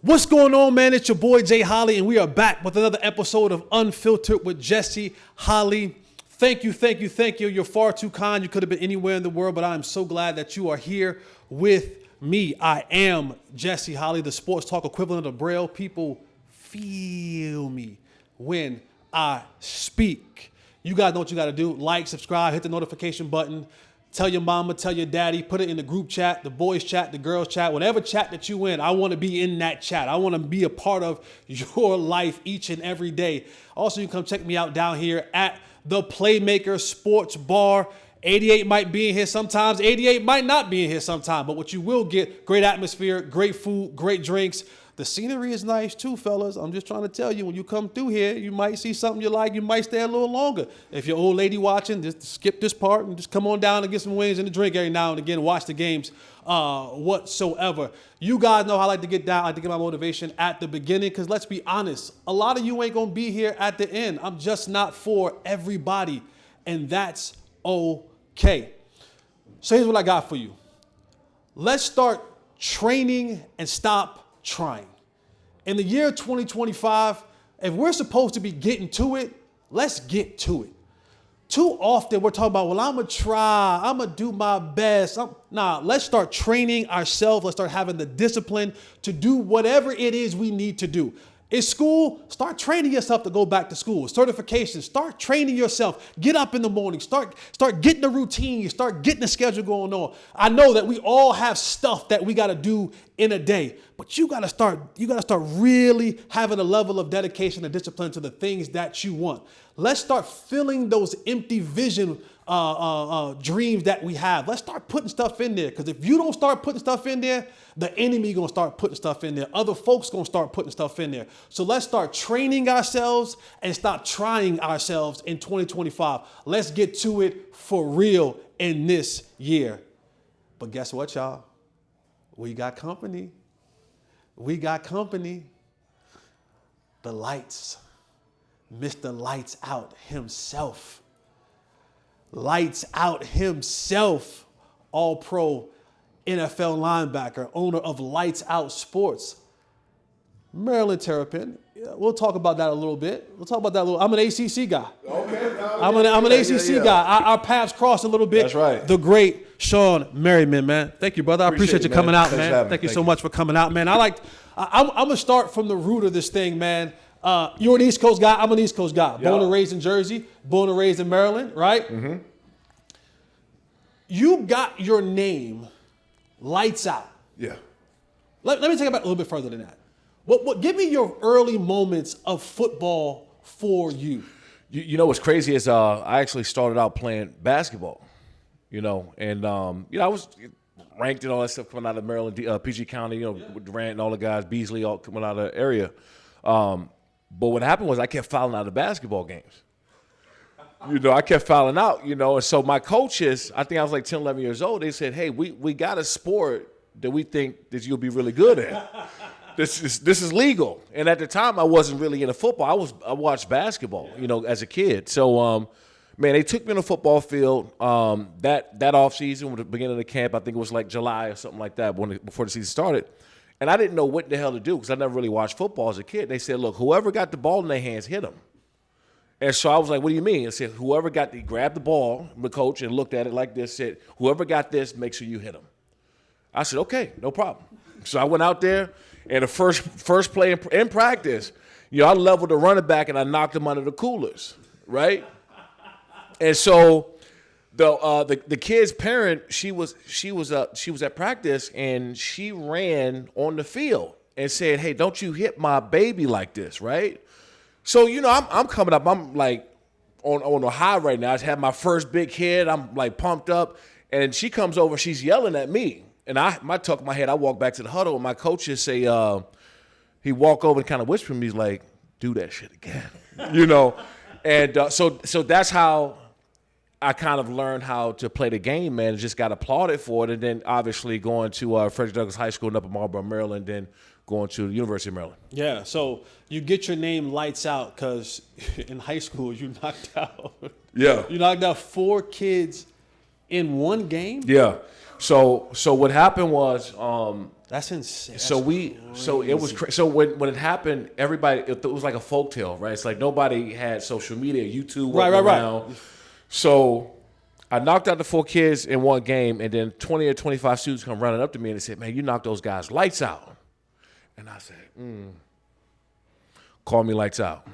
What's going on, man? It's your boy, Jay Holley, and we are back with another episode of Unfiltered with Jesse Holley. Thank you. You're far too kind. You could have been anywhere in the world, but I am so glad that you are here with me. I am Jesse Holley, the sports talk equivalent of Braille. People feel me when I speak. You guys know what you got to do. Like, subscribe, hit the notification button. Tell your mama, tell your daddy, put it in the group chat, the boys chat, the girls chat, whatever chat that you in. I want to be in that chat. I want to be a part of your life each and every day. Also, you can come check me out down here at the Playmaker Sports Bar. 88 might be in here sometimes. 88 might not be in here sometime. But what you will get, great atmosphere, great food, great drinks. The scenery is nice too, fellas. I'm just trying to tell you, when you come through here, you might see something you like. You might stay a little longer. If you're old lady watching, just skip this part and just come on down and get some wings and a drink every now and again. Watch the games whatsoever. You guys know how I like to get down. I like to get my motivation at the beginning because let's be honest, a lot of you ain't going to be here at the end. I'm just not for everybody, and that's okay. So here's what I got for you. Let's start training and stop trying. In the year 2025, if we're supposed to be getting to it, let's get to it. Too often we're talking about, well, I'm going to try, I'm going to do my best. Let's start training ourselves. Let's start having the discipline to do whatever it is we need to do. It's school, start training yourself to go back to school. Certification, start training yourself. Get up in the morning, start getting a routine, start getting a schedule going on. I know that we all have stuff that we got to do in a day, but you got to start really having a level of dedication and discipline to the things that you want. Let's start filling those empty vision dreams that we have. Let's start putting stuff in there, because if you don't start putting stuff in there, the enemy gonna start putting stuff in there. Other folks gonna start putting stuff in there. So let's start training ourselves and stop trying ourselves in 2025. Let's get to it for real in this year. But guess what, y'all? We got company. We got company. The lights. Mr. Lights Out himself. Lights Out himself. All-Pro NFL linebacker, owner of Lights Out Sports, Maryland Terrapin. Yeah, we'll talk about that a little bit. I'm an ACC guy. Okay. I'm an ACC guy. Our paths crossed a little bit. That's right. The great Shawne Merriman, man. Thank you, brother. I appreciate you coming out, man. Thank you so much for coming out, man. I'm going to start from the root of this thing, man. You're an East Coast guy. I'm an East Coast guy. Born and raised in Jersey. Born and raised in Maryland, right? Mm-hmm. You got your name Lights Out. Yeah. Let me take it back a little bit further than that. What give me your early moments of football for you. You know what's crazy is I actually started out playing basketball, and I was ranked and all that stuff coming out of Maryland, PG County, with Durant and all the guys, Beasley, all coming out of the area. But what happened was I kept fouling out of basketball games. I kept fouling out, and so my coaches, I think I was like 10, 11 years old, they said, hey, we got a sport that we think that you'll be really good at. This is legal. And at the time, I wasn't really into football. I watched basketball, as a kid. So, they took me on the football field that offseason, with the beginning of the camp. I think it was like July or something like that before the season started. And I didn't know what the hell to do because I never really watched football as a kid. They said, look, whoever got the ball in their hands, hit them. And so I was like, what do you mean? I said, whoever grabbed the ball, the coach, and looked at it like this, said, whoever got this, make sure you hit him. I said, okay, no problem. So I went out there, and the first play in practice, I leveled the running back, and I knocked him under the coolers, right? And so the kid's parent, she was at practice, and she ran on the field and said, hey, don't you hit my baby like this, right? So, I'm coming up. I'm like on a high right now. I just had my first big hit. I'm like pumped up. And she comes over. She's yelling at me. And I tuck my head. I walk back to the huddle. And my coaches say, he walk over and kind of whisper to me. He's like, do that shit again. And so that's how I kind of learned how to play the game, man. Just got applauded for it. And then obviously going to Frederick Douglass High School in Upper Marlboro, Maryland, then going to the University of Maryland. Yeah, so you get your name Lights Out because in high school you knocked out. Yeah. You knocked out 4 kids in one game? Yeah. So what happened was, That's insane. so it was so when it happened, everybody it was like a folktale, right? It's like nobody had social media, YouTube wasn't around. So I knocked out the 4 kids in one game, and then 20 or 25 students come running up to me and they said, "Man, you knocked those guys lights out." And I said, "Call me lights out."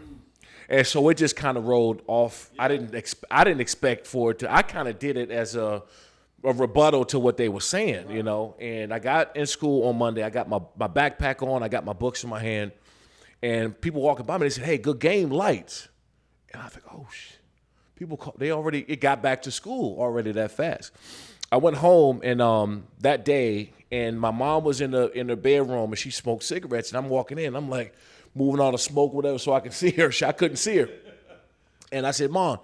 And so it just kind of rolled off. I didn't expect for it to. I kind of did it as a rebuttal to what they were saying, you know. And I got in school on Monday. I got my backpack on. I got my books in my hand. And people walking by me, they said, "Hey, good game, lights." And I think, oh, shit. It got back to school already that fast. I went home and that day, and my mom was in the bedroom, and she smoked cigarettes. And I'm walking in. I'm like moving all the smoke, whatever, so I can see her. I couldn't see her. And I said, "Mom,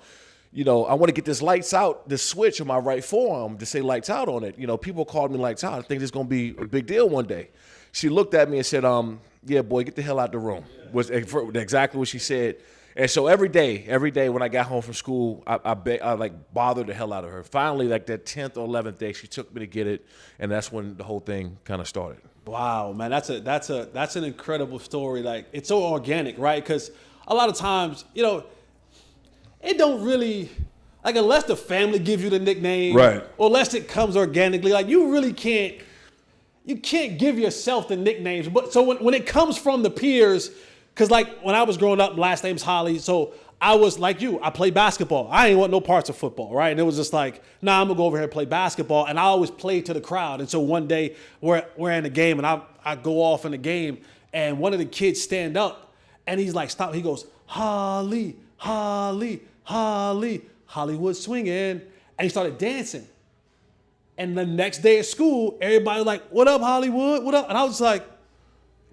you know, I want to get this lights out, this switch on my right forearm to say lights out on it. You know, people called me lights out. I think it's going to be a big deal one day." She looked at me and said, "Yeah, boy, get the hell out the room." Was exactly what she said. And so every day when I got home from school, I like bothered the hell out of her. Finally, like that 10th or 11th day, she took me to get it, and that's when the whole thing kind of started. Wow, man, that's an incredible story. Like, it's so organic, right? Because a lot of times, you know, it don't really, like, unless the family gives you the nickname, right, or unless it comes organically, like, you really can't give yourself the nicknames. But so when it comes from the peers, because like when I was growing up, last name's Holley, so I was like you, I played basketball. I ain't want no parts of football, right? And it was just like, nah, I'm gonna go over here and play basketball. And I always played to the crowd. And so one day we're in the game, and I go off in the game, and one of the kids stand up, and he's like, stop. He goes, "Holley, Holley, Holley, Hollywood swinging," and he started dancing. And the next day at school, everybody was like, "What up, Hollywood? What up?" And I was like,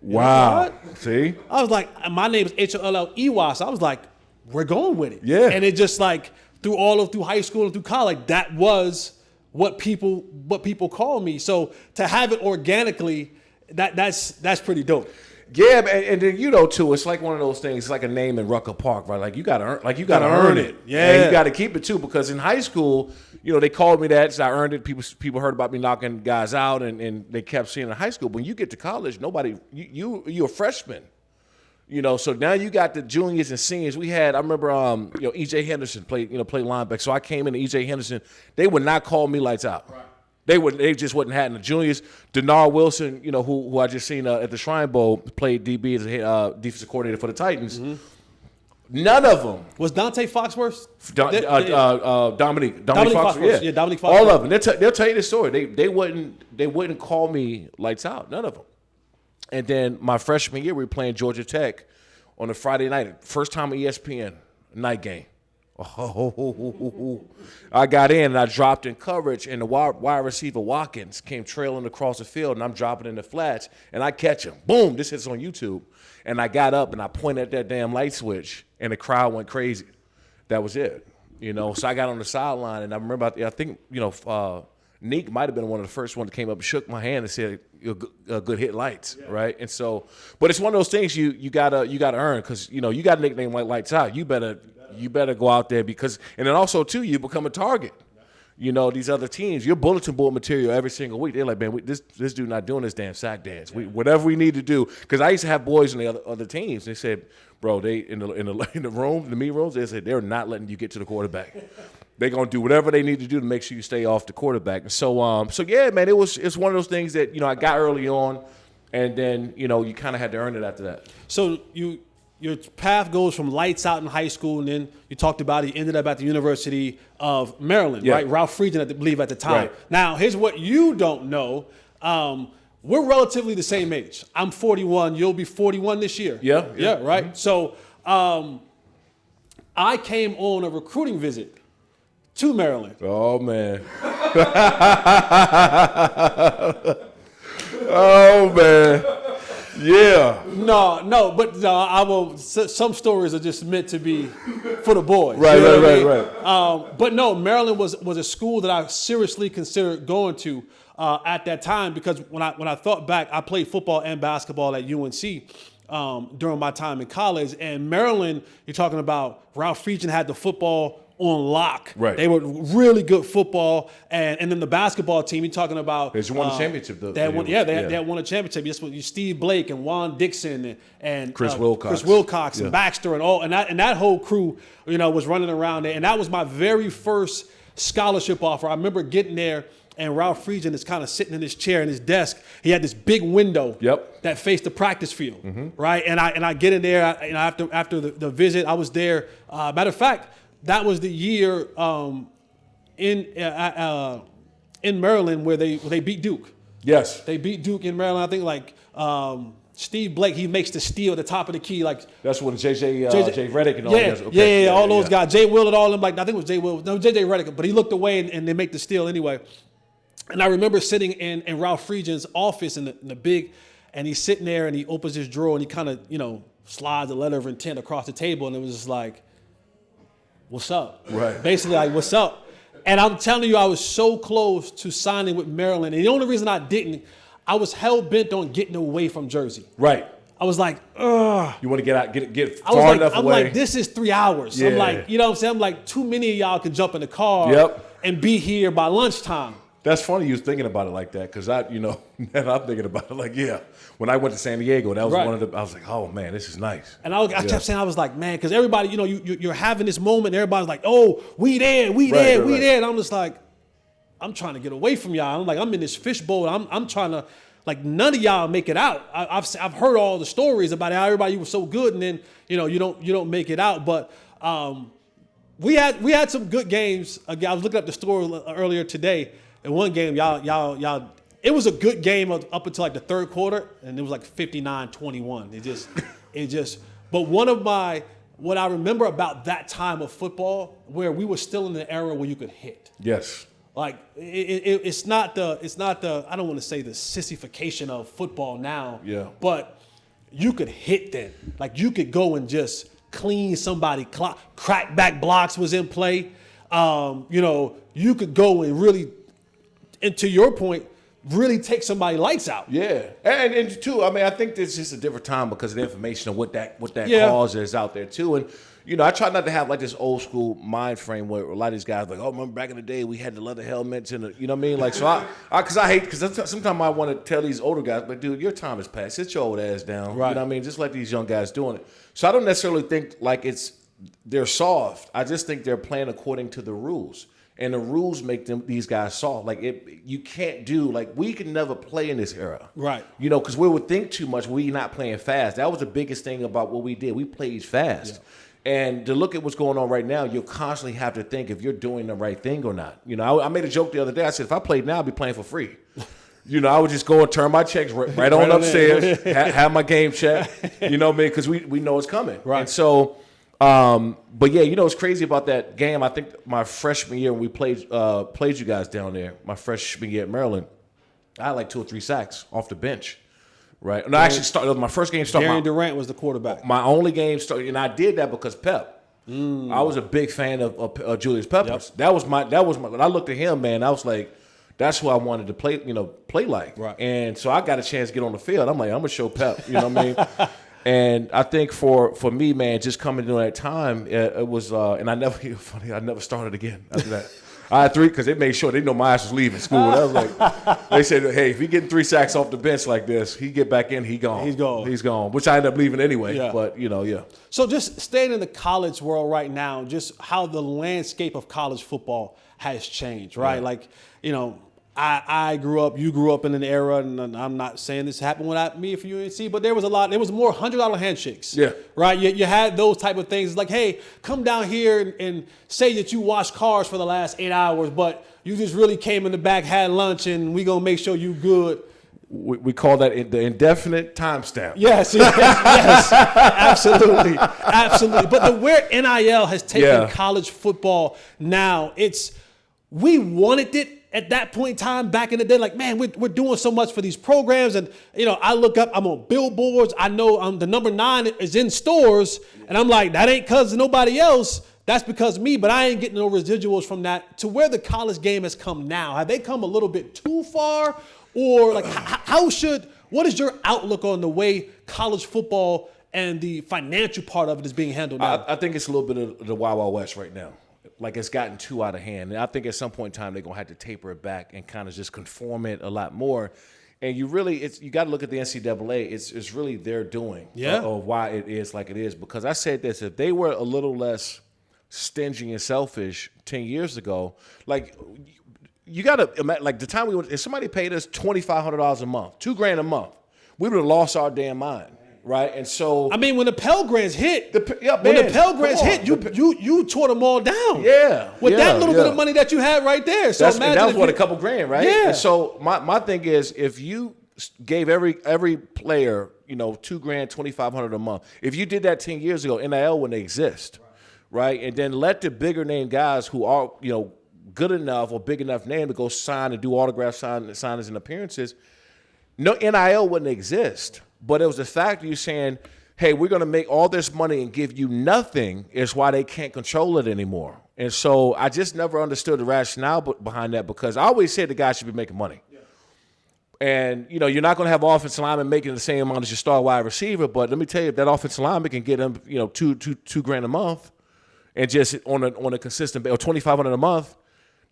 wow. See? I was like, my name is Holley, so I was like, we're going with it. Yeah. And it just like through high school and through college, that was what people call me. So to have it organically, that's pretty dope. Yeah, and then you know too, it's like one of those things. It's like a name in Rucker Park, right? Like you got to earn it. Yeah, and you got to keep it too. Because in high school, you know, they called me that, so I earned it. People heard about me knocking guys out, and they kept seeing it in high school. When you get to college, you're a freshman. You know, so now you got the juniors and seniors. I remember, you know, E.J. Henderson played linebacker. So I came in, and E.J. Henderson, they would not call me lights out. Right. They just wasn't having the juniors. Denard Wilson, you know, who I just seen at the Shrine Bowl, played DB as a defensive coordinator for the Titans. Mm-hmm. None of them. Was Dante Foxworth? Dominique Foxworth. Yeah, Dominique Foxworth. All of them. They'll tell you the story. They wouldn't call me lights out. None of them. And then my freshman year, we were playing Georgia Tech on a Friday night. First time on ESPN, night game. I got in and I dropped in coverage, and the wide receiver Watkins came trailing across the field, and I'm dropping in the flats, and I catch him. Boom! This hits on YouTube. And I got up and I pointed at that damn light switch, and the crowd went crazy. That was it. You know, so I got on the sideline, and I remember, I think, you know, Neek might have been one of the first ones that came up and shook my hand and said, "You're good hit lights," yeah. Right? And so, but it's one of those things you gotta earn, because you know you got a nickname like Lights Out. You better go out there, because, and then also too, you become a target. You know, these other teams, your bulletin board material every single week. They're like, "Man, this dude not doing this damn sack dance. Whatever we need to do." Because I used to have boys in the other teams. They said, "Bro, they in the room, the meet rooms, they said they're not letting you get to the quarterback. They're gonna do whatever they need to do to make sure you stay off the quarterback." And so yeah, man, it's one of those things that, you know, I got early on, and then, you know, you kind of had to earn it after that. So your path goes from lights out in high school, and then you talked about you ended up at the University of Maryland, right? Ralph Friedgen, I believe, at the time. Right. Now, here's what you don't know. We're relatively the same age. I'm 41. You'll be 41 this year. Yeah, right? Mm-hmm. So I came on a recruiting visit to Maryland. Oh, man. Oh, man. Yeah. No, but I will. Some stories are just meant to be for the boys. Right, you know right. But no, Maryland was a school that I seriously considered going to at that time, because when I thought back, I played football and basketball at UNC during my time in college. And Maryland, you're talking about Ralph Friedgen had the football on lock. Right. They were really good football. And then the basketball team, you're talking about. They just won the championship. They had won a championship. This was Steve Blake and Juan Dixon and Chris Wilcox and Baxter and that whole crew, was running around there. And that was my very first scholarship offer. I remember getting there. And Ralph Friedgen is kind of sitting in his chair in his desk. He had this big window that faced the practice field, right? And I get in there. After the visit, I was there. Matter of fact, that was the year in Maryland where they beat Duke. Yes, they beat Duke in Maryland. I think Steve Blake, he makes the steal at the top of the key. That's when Jay Redick and all those guys. Okay. All those guys. Jay Willard, all of them. I think it was Jay Willard. No, JJ Redick. But he looked away and they make the steal anyway. And I remember sitting in Ralph Friedgen's office in the big, and he's sitting there and he opens his drawer and he kind of, slides a letter of intent across the table, and it was just like, what's up? Right. Basically, like, what's up? And I'm telling you, I was so close to signing with Maryland. And the only reason I didn't, I was hell-bent on getting away from Jersey. Right. I was like, ugh. You want to get out, get far enough away. I'm like, this is 3 hours. Yeah. I'm like, you know what I'm saying? I'm like, too many of y'all can jump in the car and be here by lunchtime. That's funny you was thinking about it like that, because now I'm thinking about it when I went to San Diego, that was one of the, I was like, oh man, this is nice. And I kept saying, I was like, man, because everybody, you're having this moment, and everybody's like, oh, we there. And I'm just like, I'm trying to get away from y'all. I'm like, I'm in this fishbowl. I'm trying to, like, none of y'all make it out. I've heard all the stories about how everybody was so good, and then, you don't make it out. But we had some good games. Again, I was looking up the score earlier today. In one game, y'all, it was a good game up until like the third quarter, and it was like 59-21. It just. But what I remember about that time of football, where we were still in the era where you could hit. Yes. Like it's not the I don't want to say the sissification of football now. Yeah. But you could hit then. Like you could go and just clean somebody. Crack back blocks was in play. You could go and really. And to your point, really take somebody's lights out. Yeah, and too, I mean, I think this is a different time because of the information of what that cause is out there too. And I try not to have like this old school mind frame where a lot of these guys are like, oh, remember back in the day we had the leather helmets and you know what I mean? Like, so I hate because sometimes I want to tell these older guys, but dude, your time is past. Sit your old ass down. Right. You know what I mean? Just let these young guys doing it. So I don't necessarily think like they're soft. I just think they're playing according to the rules. And the rules make these guys soft. Like you can't do we can never play in this era, right? Because we would think too much. We not playing fast. That was the biggest thing about what we did. We played fast, and to look at what's going on right now, you'll constantly have to think if you're doing the right thing or not. I made a joke the other day. I said if I played now, I'd be playing for free. I would just go and turn my checks right on upstairs, have my game check. You know what I mean? Because we know it's coming, right? And so. But yeah, what's crazy about that game, I think my freshman year when we played you guys down there, my freshman year at Maryland, I had like 2 or 3 sacks off the bench. Right. No, my first game started. Darian Durant was the quarterback. My only game started, and I did that because Pep. I was a big fan of Julius Peppers. Yep. That was my when I looked at him, man, I was like, that's who I wanted to play like. Right. And so I got a chance to get on the field. I'm like, I'm gonna show Pep, you know what I mean? And I think for me, man, just coming during that time, it was, and I never started again after that. I had 3 because they made sure they know my ass was leaving school. And I was like, they said, hey, if he getting 3 sacks off the bench like this, he get back in, he gone. He's gone, which I ended up leaving anyway. Yeah. But yeah. So just staying in the college world right now, just how the landscape of college football has changed, right? Yeah. Like, I grew up, you grew up in an era, and I'm not saying this happened without me for UNC, but there was more $100 handshakes. Yeah. Right? You had those type of things. Like, hey, come down here and say that you washed cars for the last 8 hours, but you just really came in the back, had lunch, and we going to make sure you good. We call that the indefinite timestamp. Yes, absolutely. But where NIL has taken college football now, we wanted it. At that point in time, back in the day, like, man, we're doing so much for these programs. And, I look up, I'm on billboards. I know the number 9 is in stores. And I'm like, that ain't because of nobody else. That's because of me. But I ain't getting no residuals from that to where the college game has come now. Have they come a little bit too far? Or, like, what is your outlook on the way college football and the financial part of it is being handled now? I think it's a little bit of the Wild Wild West right now. like it's gotten too out of hand. And I think at some point in time they're gonna have to taper it back and kind of just conform it a lot more. And you got to look at the NCAA. It's really their doing of why it is like it is. Because I said this: if they were a little less stingy and selfish 10 years ago, like you got to like the time if somebody paid us $2,500 a month, $2,000 a month, we would have lost our damn mind. Right, and so I mean, when the Pell Grants hit, you tore them all down. That little bit of money that you had right there. So imagine that was a couple grand, right? Yeah. And so my thing is, if you gave every player, $2,000, $2,500 a month, if you did that 10 years ago, NIL wouldn't exist, right? And then let the bigger name guys who are good enough or big enough name to go sign and do autograph signings and appearances, no NIL wouldn't exist. But it was the fact that you're saying, hey, we're going to make all this money and give you nothing is why they can't control it anymore. And so I just never understood the rationale behind that, because I always said the guy should be making money. Yeah. And, you're not going to have offensive lineman making the same amount as your star wide receiver. But let me tell you, if that offensive lineman can get him, $2,000 a month and just on a consistent basis, or $2,500 a month,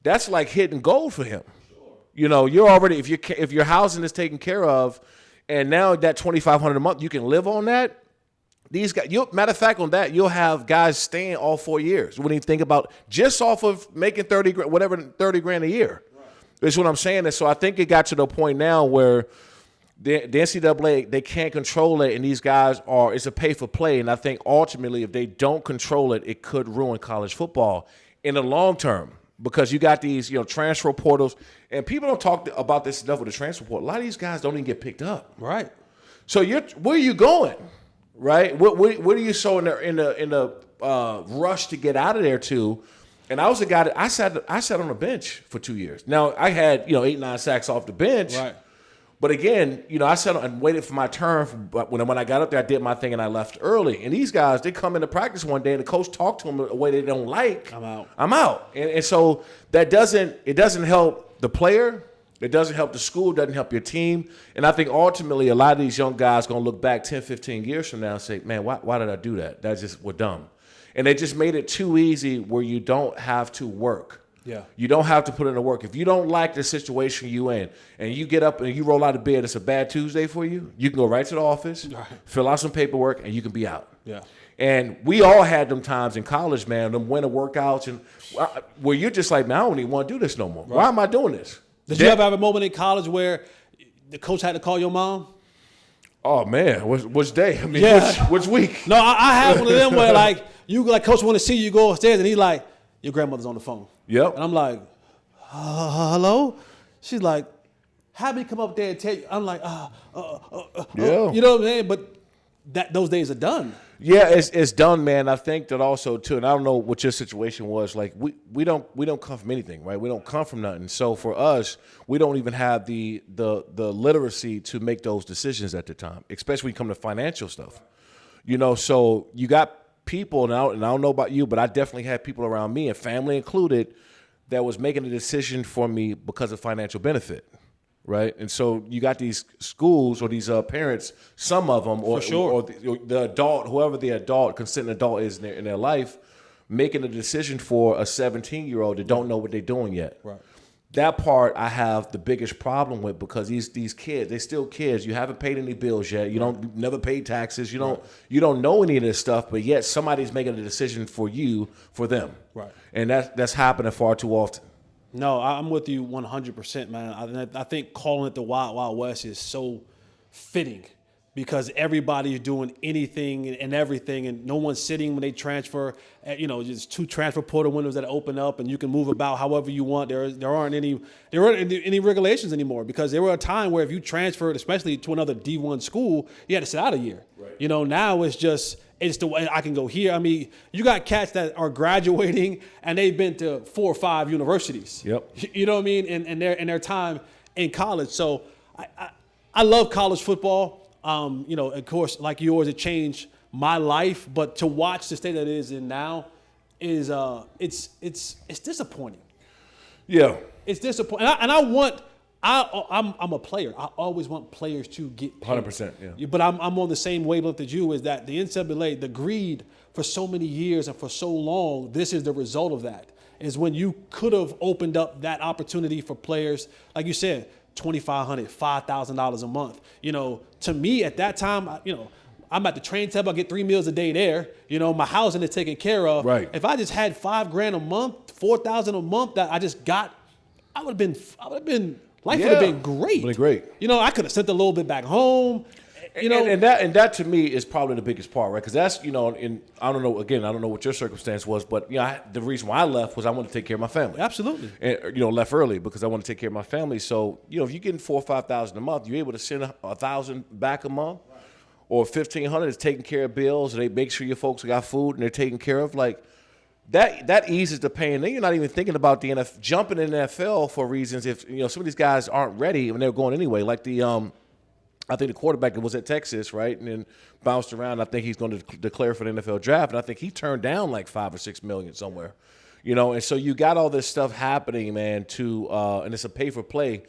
that's like hitting gold for him. Sure. You're already, if your housing is taken care of, and now that $2,500 a month, you can live on that. These guys, matter of fact, on that, you'll have guys staying all 4 years. When you think about just off of making $30,000 a year, right. That's what I'm saying. And so I think it got to the point now where the NCAA, they can't control it, and these guys it's a pay for play. And I think ultimately, if they don't control it, it could ruin college football in the long term. Because you got these, transfer portals, and people don't talk about this enough with the transfer portal. A lot of these guys don't even get picked up. Right. So where are you going? Right. What are you so in the rush to get out of there to? And I was a guy that I sat on the bench for 2 years. Now I had 8-9 sacks off the bench. Right. But again, I sat and waited for my turn. When I got up there, I did my thing and I left early. And these guys, they come into practice one day and the coach talked to them a way they don't like. I'm out. And so it doesn't help the player. It doesn't help the school. It doesn't help your team. And I think ultimately a lot of these young guys going to look back 10, 15 years from now and say, man, why did I do that? We're dumb. And they just made it too easy where you don't have to work. Yeah. You don't have to put in the work. If you don't like the situation you in and you get up and you roll out of bed, it's a bad Tuesday for you, you can go right to the office, fill out some paperwork, and you can be out. Yeah. And we all had them times in college, man, them winter workouts, and where you're just like, man, I don't even want to do this no more. Right. Why am I doing this? Did you ever have a moment in college where the coach had to call your mom? Oh, man, which day? I mean, which week? No, I had one of them where, coach want to see you go upstairs, and he's like, your grandmother's on the phone. Yep. And I'm like, hello? She's like, have me come up there and tell you. I'm like, yeah. You know what I'm saying? But those days are done. Yeah, it's done, man. I think that also too, and I don't know what your situation was. Like we don't come from anything, right? We don't come from nothing. So for us, we don't even have the literacy to make those decisions at the time, especially when you come to financial stuff. So you got people, and I don't know about you, but I definitely had people around me, and family included, that was making a decision for me because of financial benefit, right? And so you got these schools or these parents, some of them, or the adult, whoever the adult, consenting adult is in their life, making a decision for a 17-year-old that don't know what they're doing yet. Right. That part I have the biggest problem with, because these kids, they're still kids. You haven't paid any bills yet. You never paid taxes. You don't know any of this stuff, but yet somebody's making a decision for them. Right. And that's happening far too often. No, I'm with you 100%, man. I think calling it the Wild Wild West is so fitting, because everybody's doing anything and everything, and no one's sitting when they transfer. Just 2 transfer portal windows that open up, and you can move about however you want. There aren't any regulations anymore, because there were a time where if you transferred, especially to another D1 school, you had to sit out a year. Right. Now it's the way I can go here. I mean, you got cats that are graduating and they've been to 4 or 5 universities. Yep. You know what I mean? And their time in college. So I love college football. Of course, like yours, it changed my life. But to watch the state that it is in now is it's disappointing. Yeah, it's disappointing. And I'm a player. I always want players to get paid. 100%. Yeah. But I'm on the same wavelength as you. Is that the NCAA, the greed for so many years and for so long? This is the result of that. is when you could have opened up that opportunity for players, like you said, $2,500, $5,000 a month. To me at that time, I'm at the train table, I get 3 meals a day there. My housing is taken care of. Right. If I just had $5,000 a month, $4,000 a month that I just got, life would have been great. Been great. I could have sent a little bit back home. And that to me is probably the biggest part, right? Because that's, and I don't know, again, I don't know what your circumstance was, but the reason why I left was I wanted to take care of my family. Absolutely. And left early because I wanted to take care of my family. So, if you're getting $4,000 or $5,000 a month, you're able to send $1,000 back a month, or $1,500 is taking care of bills, and they make sure your folks got food and they're taken care of. Like that eases the pain. Then you're not even thinking about the NFL jumping in the NFL for reasons if some of these guys aren't ready when they're going anyway. Like I think the quarterback that was at Texas, right, and then bounced around. I think he's going to declare for the NFL draft, and I think he turned down like $5 or $6 million somewhere, And so you got all this stuff happening, man. And it's a pay for play,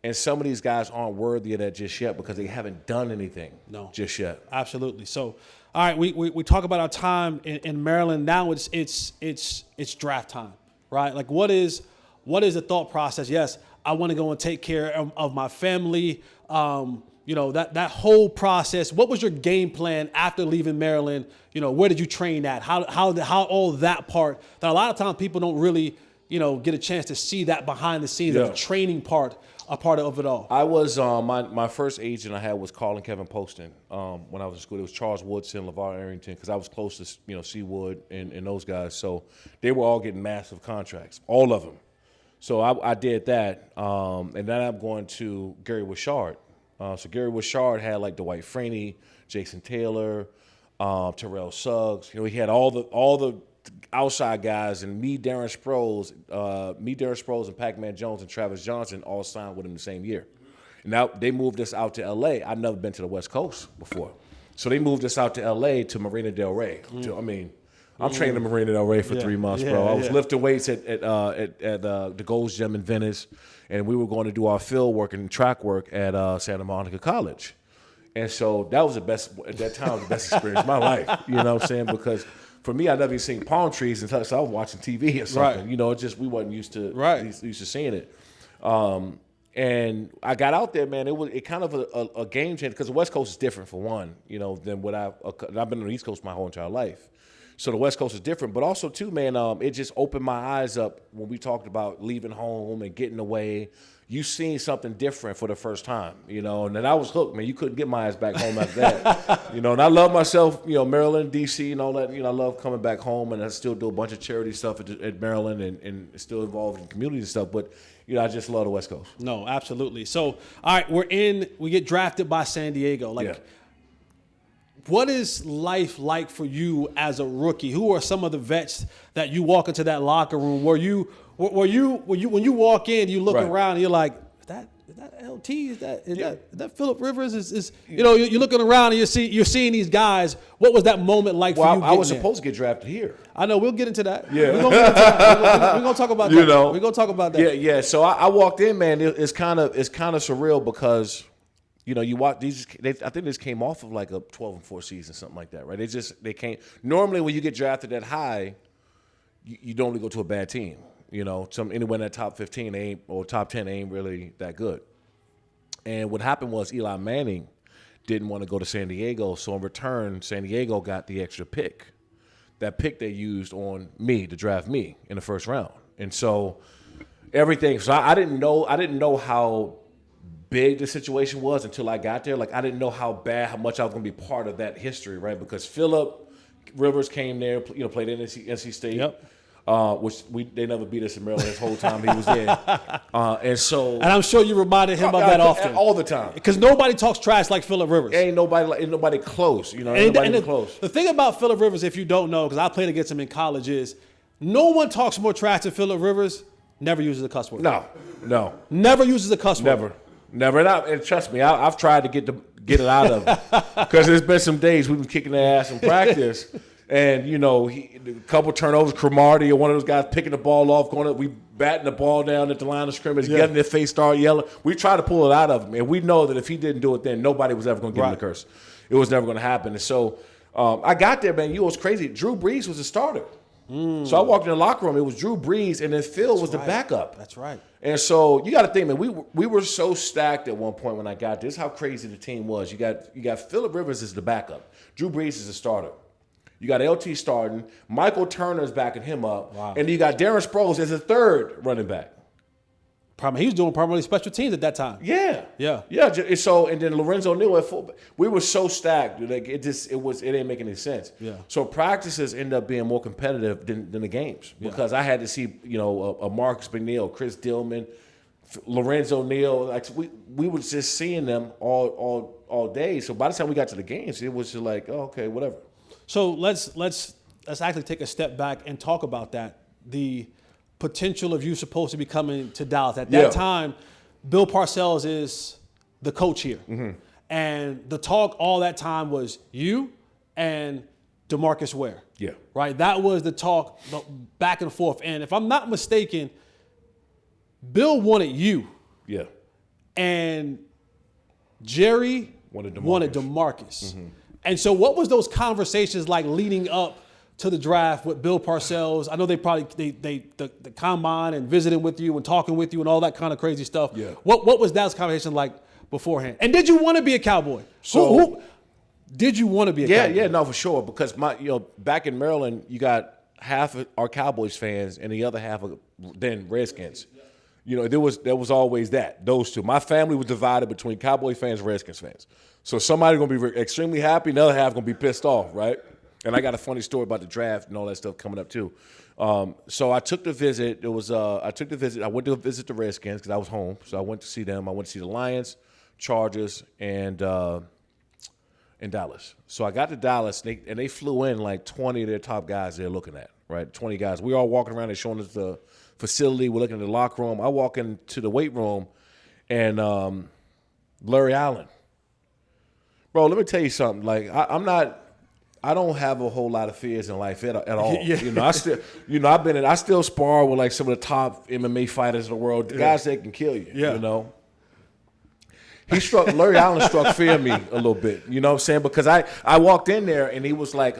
and some of these guys aren't worthy of that just yet because they haven't done anything. Just yet. Absolutely. So, all right, we talk about our time in Maryland. Now it's draft time, right? Like what is the thought process? Yes, I want to go and take care of my family. That whole process. What was your game plan after leaving Maryland? Where did you train at? How all that part that a lot of times people don't really, get a chance to see that behind the scenes of the training part, a part of it all. I was my first agent I had was Carl and Kevin Poston. When I was in school, it was Charles Woodson, LeVar Arrington, because I was close to Seawood and those guys. So they were all getting massive contracts, all of them. So I did that, and then I'm going to Gary Wishart. So Gary Wishart had like Dwight Freeney, Jason Taylor, Terrell Suggs. He had all the outside guys, and Darren Sproles, and Pac-Man Jones and Travis Johnson all signed with him the same year. And now they moved us out to L.A. I'd never been to the West Coast before, so they moved us out to L.A. to Marina Del Rey. I'm training in Marina Del Rey for 3 months, bro. I was lifting weights at the Gold's Gym in Venice, and we were going to do our field work and track work at Santa Monica College. And so that was the best, at that time, the best experience of my life. You know what I'm saying? Because for me, I'd never even seen palm trees until I was watching TV or something. Right. We wasn't used to seeing it. And I got out there, man. It kind of a game changer because the West Coast is different for one, than what I've been on the East Coast my whole entire life. So the West Coast is different, but also too, man, it just opened my eyes up when we talked about leaving home and getting away. You seen something different for the first time, and then I was hooked, man. You couldn't get my ass back home after that, And I love myself, Maryland, D.C. and all that. I love coming back home, and I still do a bunch of charity stuff at Maryland and still involved in community stuff. But I just love the West Coast. No, absolutely. So, all right, we get drafted by San Diego, What is life like for you as a rookie? Who are some of the vets that you walk into that locker room? When you walk in, you look around and you're like, is that LT? Is that Phillip Rivers? You're looking around and you're seeing these guys. What was that moment like for you? I was supposed to get drafted here. I know. We'll get into that. Yeah, we're gonna get into that. We're gonna talk about that. We're gonna talk about that. Yeah. So I walked in, man. It's kind of surreal because. You watch these. I think this came off of like a 12-4 season, something like that, right? They came. Normally, when you get drafted that high, you don't really go to a bad team. Anywhere in that top 15 or top 10 ain't really that good. And what happened was Eli Manning didn't want to go to San Diego, so in return, San Diego got the extra pick. That pick they used on me to draft me in the first round, and so everything. So I didn't know how big the situation was until I got there. Like I didn't know how much I was going to be part of that history, right? Because Phillip Rivers came there, played at NC State, which they never beat us in Maryland this whole time he was there. And I'm sure you reminded him of that often, all the time, because nobody talks trash like Phillip Rivers. Ain't nobody close, close. The thing about Phillip Rivers, if you don't know, because I played against him in college, is no one talks more trash than Phillip Rivers. Never uses a cuss word. No. Never uses a cuss word. Never. And trust me, I've tried to get it out of him because there's been some days we've been kicking their ass in practice, and a couple turnovers, Cromartie or one of those guys picking the ball off, we batting the ball down at the line of scrimmage, getting their face, start yelling. We try to pull it out of him, and we know that if he didn't do it, then nobody was ever going to give him the curse. It was never going to happen. And so I got there, man. It was crazy. Drew Brees was a starter. So I walked in the locker room. It was Drew Brees, and then Phil was the backup. That's right. And so you got to think, man, we were so stacked at one point when I got this. How crazy the team was. You got Phillip Rivers as the backup. Drew Brees is the starter. You got LT starting. Michael Turner's backing him up. Wow. And you got Darren Sproles as a third running back. He was doing primarily special teams at that time. Yeah. So and then Lorenzo Neal at fullback. We were so stacked, like it didn't make any sense. Yeah. So practices end up being more competitive than the games because I had to see a Marcus McNeil, Chris Dillman, Lorenzo Neal. Like we were just seeing them all day. So by the time we got to the games, it was just like, oh, okay, whatever. So let's actually take a step back and talk about that. The potential of you supposed to be coming to Dallas. At that time, Bill Parcells is the coach here. Mm-hmm. And the talk all that time was you and DeMarcus Ware. Yeah. Right? That was the talk back and forth. And if I'm not mistaken, Bill wanted you. Yeah. And Jerry wanted DeMarcus. Mm-hmm. And so what was those conversations like leading up to the draft with Bill Parcells? I know they probably the combine and visiting with you and talking with you and all that kind of crazy stuff. Yeah. What was that conversation like beforehand? And did you want to be a Cowboy? So did you want to be a Cowboy? Yeah, no, for sure. Because back in Maryland, you got half of our Cowboys fans and the other half of then Redskins. There was always those two. My family was divided between Cowboy fans and Redskins fans. So somebody's gonna be extremely happy, the other half gonna be pissed off, right? And I got a funny story about the draft and all that stuff coming up too. So I took the visit. I went to visit the Redskins because I was home. So I went to see them. I went to see the Lions, Chargers, and Dallas. So I got to Dallas, and they flew in like 20 of their top guys they're looking at, right? 20 guys. We all walking around. They're showing us the facility. We're looking at the locker room. I walk into the weight room, and Larry Allen. Bro, let me tell you something. Like I don't have a whole lot of fears in life at all. Yeah. I still spar with like some of the top MMA fighters in the world, the guys that can kill you. Yeah. Larry Allen struck fear in me a little bit. You know what I'm saying? Because I walked in there and he was like,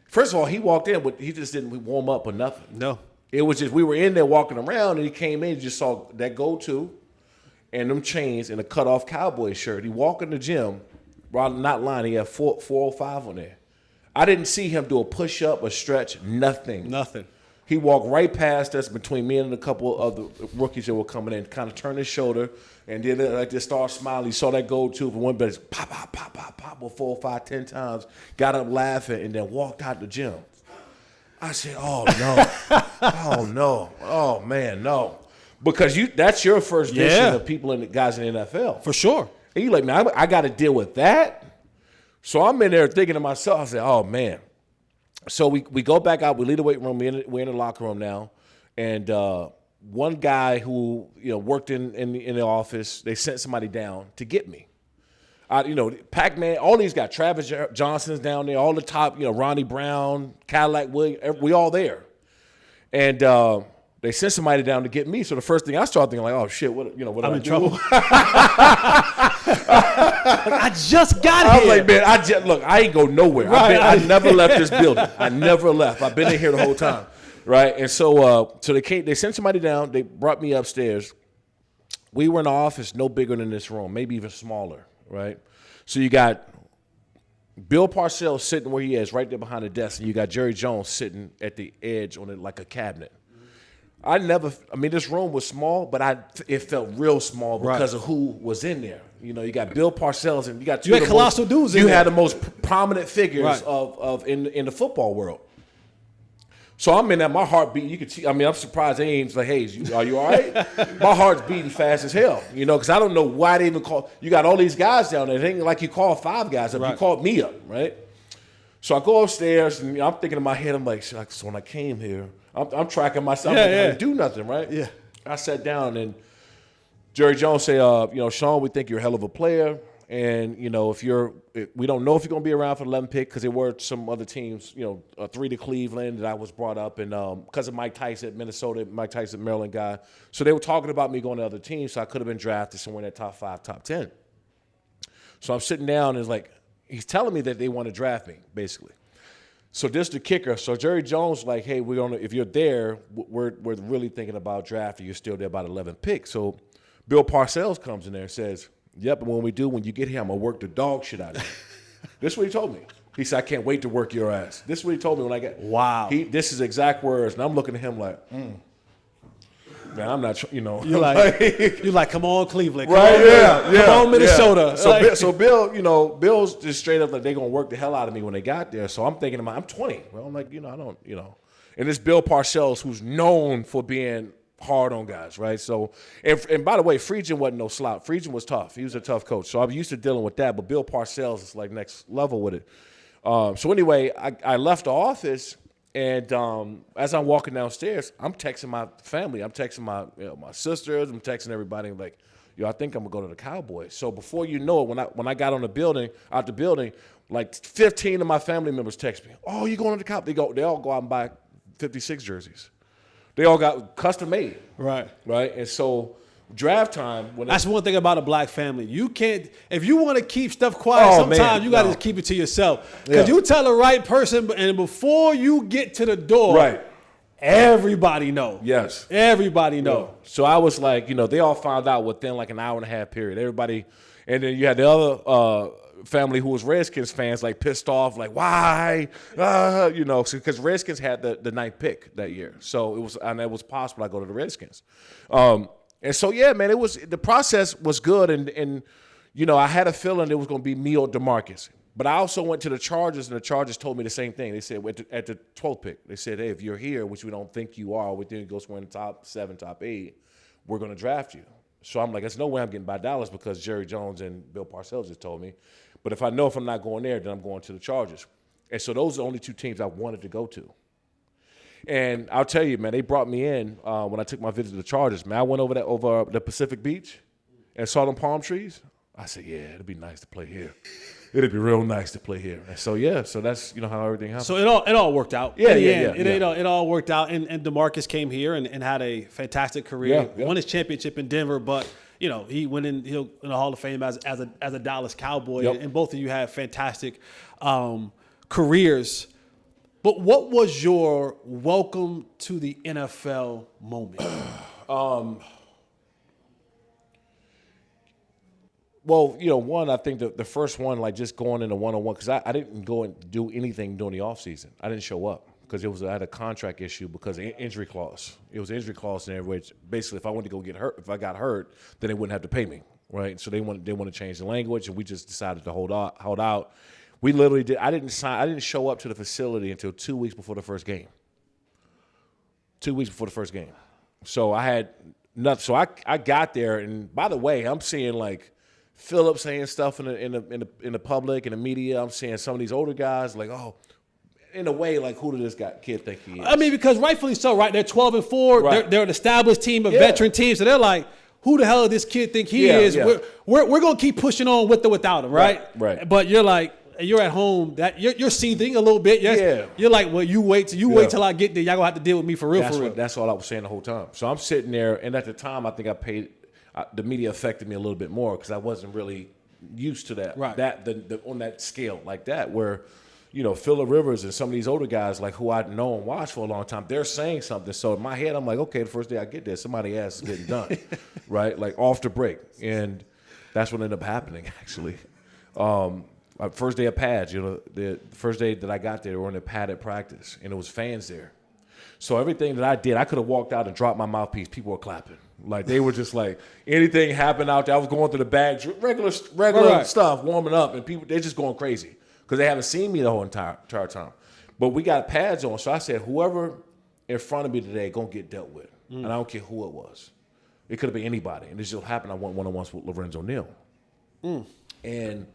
first of all, he walked in, but he just didn't warm up or nothing. No. It was just we were in there walking around and he came in and just saw that go-to and them chains and a cut-off Cowboy shirt. He walked in the gym, not lying, he had 405 on there. I didn't see him do a push-up, a stretch, nothing. He walked right past us between me and a couple of the rookies that were coming in, kind of turned his shoulder, and then like just started smiling. He saw that go-to for one, but pop, pop, pop, pop, pop, with 4, 5, 10 times, got up laughing, and then walked out the gym. I said, oh, no. Oh, no. Oh, man, no. Because that's your first vision of people and guys in the NFL. For sure. And you're like, man, I got to deal with that? So I'm in there thinking to myself, I said, oh, man. So we go back out. We leave the weight room. We're in the locker room now. And one guy who worked in the office, they sent somebody down to get me. Pac-Man, all these guys, Travis Johnson's down there, all the top, Ronnie Brown, Cadillac Williams, we all there. And they sent somebody down to get me. So the first thing I started thinking, like, oh, shit, what I'm in trouble. I just got here. I was like, man, I ain't go nowhere. Right. I never left this building. I never left. I've been in here the whole time. Right? And so they sent somebody down. They brought me upstairs. We were in an office no bigger than this room, maybe even smaller. Right? So you got Bill Parcells sitting where he is, right there behind the desk, and you got Jerry Jones sitting at the edge on it like a cabinet. This room was small, but it felt real small because of who was in there. You got Bill Parcells and you got two colossal dudes. You had the most prominent figures of in the football world. So I'm in there, my heart beating. You can see. I'm surprised they ain't like, hey, are you all right? My heart's beating fast as hell. Because I don't know why they even call. You got all these guys down there. It ain't like you call 5 guys up. You called me up, right? So I go upstairs and I'm thinking in my head, I'm like, so when I came here, I'm tracking myself. I didn't do nothing, right? Yeah. I sat down and Jerry Jones said, Shawne, we think you're a hell of a player. And, we don't know if you're going to be around for the 11th pick because there were some other teams, 3 to Cleveland that I was brought up. And because of Mike Tyson at Minnesota, Mike Tyson, Maryland guy. So they were talking about me going to other teams. So I could have been drafted somewhere in that top 5, top 10. So I'm sitting down and it's like, he's telling me that they want to draft me, basically. So this the kicker. So Jerry Jones like, hey, if you're there, we're really thinking about drafting. You're still there by the 11th pick. So Bill Parcells comes in there and says, yep, and when you get here, I'm going to work the dog shit out of you. This is what he told me. He said, I can't wait to work your ass. This is what he told me when I got. Wow. This is exact words. And I'm looking at him like, man, I'm not, You're like, come on, Cleveland. Come right, on, Come on, Minnesota. Yeah. So Bill, Bill's just straight up like they're going to work the hell out of me when they got there. So I'm thinking I'm 20. Well, I'm like, I don't. And it's Bill Parcells, who's known for being hard on guys, right? So, and by the way, Friedgen wasn't no slouch. Friedgen was tough. He was a tough coach. So I'm used to dealing with that. But Bill Parcells is like next level with it. So anyway, I left the office, and as I'm walking downstairs, I'm texting my family. I'm texting my sisters. I'm texting everybody. I'm like, I think I'm gonna go to the Cowboys. So before you know it, when I got out the building, like 15 of my family members text me, "Oh, you going to the Cowboys?" They all go out and buy 56 jerseys. They all got custom made. Right. And so draft time. That's one thing about a black family. You can't, if you want to keep stuff quiet, sometimes you got to keep it to yourself. Because you tell the right person, and before you get to the door, right, everybody know. Yes. Everybody know. Yeah. So I was like, they all found out within like an hour and a half period. Everybody, and then you had the other family who was Redskins fans, like pissed off, like why, because Redskins had the 9th pick that year. So it was possible I go to the Redskins. And so, yeah, man, the process was good. And I had a feeling it was going to be me or DeMarcus. But I also went to the Chargers, and the Chargers told me the same thing. They said at the 12th pick, they said, hey, if you're here, which we don't think you are, we think you go somewhere in the top 7, top 8, we're going to draft you. So I'm like, there's no way I'm getting by Dallas because Jerry Jones and Bill Parcells just told me. But if I'm not going there, then I'm going to the Chargers. And so those are the only 2 teams I wanted to go to. And I'll tell you, man, they brought me in when I took my visit to the Chargers. Man, I went over the Pacific Beach and saw them palm trees. I said, yeah, it'd be nice to play here. It'd be real nice to play here. And so, yeah, so that's, how everything happened. So it all worked out. Yeah. It all worked out. And DeMarcus came here and had a fantastic career. Yeah. Won his championship in Denver, but he went in the Hall of Fame as a Dallas Cowboy. Yep. And both of you had fantastic careers. But what was your welcome to the NFL moment? Well, one, I think the first one, like just going into one-on-one, because I didn't go and do anything during the offseason. I didn't show up because I had a contract issue because of injury clause. It was injury clause in every way. Basically, if I wanted to go get hurt, if I got hurt, then they wouldn't have to pay me, right? So they want to change the language, and we just decided to hold out. We literally did. I didn't show up to the facility until 2 weeks before the first game. 2 weeks before the first game. So I had nothing. So I got there, and by the way, I'm seeing like Philip saying stuff in the public and the media. I'm seeing some of these older guys like, oh, in a way, like who does this kid think he is? I mean, because rightfully so, right? They're 12-4. Right. They're an established team, a veteran team, so they're like, who the hell does this kid think he is? Yeah. We're gonna keep pushing on with or without him, right? Right. But you're like, you're at home. That you're seething a little bit. Yeah. You're like, well, you wait till I get there. Y'all gonna have to deal with me for real. That's all I was saying the whole time. So I'm sitting there, and at the time, I think I paid. The media affected me a little bit more because I wasn't really used to that. Right. On that scale like that, where Phillip Rivers and some of these older guys like who I'd known and watched for a long time, they're saying something. So in my head, I'm like, okay, the first day I get there, somebody's ass is getting done, right? Like off the break, and that's what ended up happening actually. First day of pads, the first day that I got there, we were in a padded practice, and there was fans there. So everything that I did, I could have walked out and dropped my mouthpiece. People were clapping. Like they were just like, anything happened out there. I was going through the bag, regular stuff, warming up, and people, they're just going crazy because they haven't seen me the whole entire time. But we got pads on, so I said, whoever in front of me today gonna get dealt with, and I don't care who it was. It could have been anybody, and it just happened. I went one-on-ones with Lorenzo Neal, and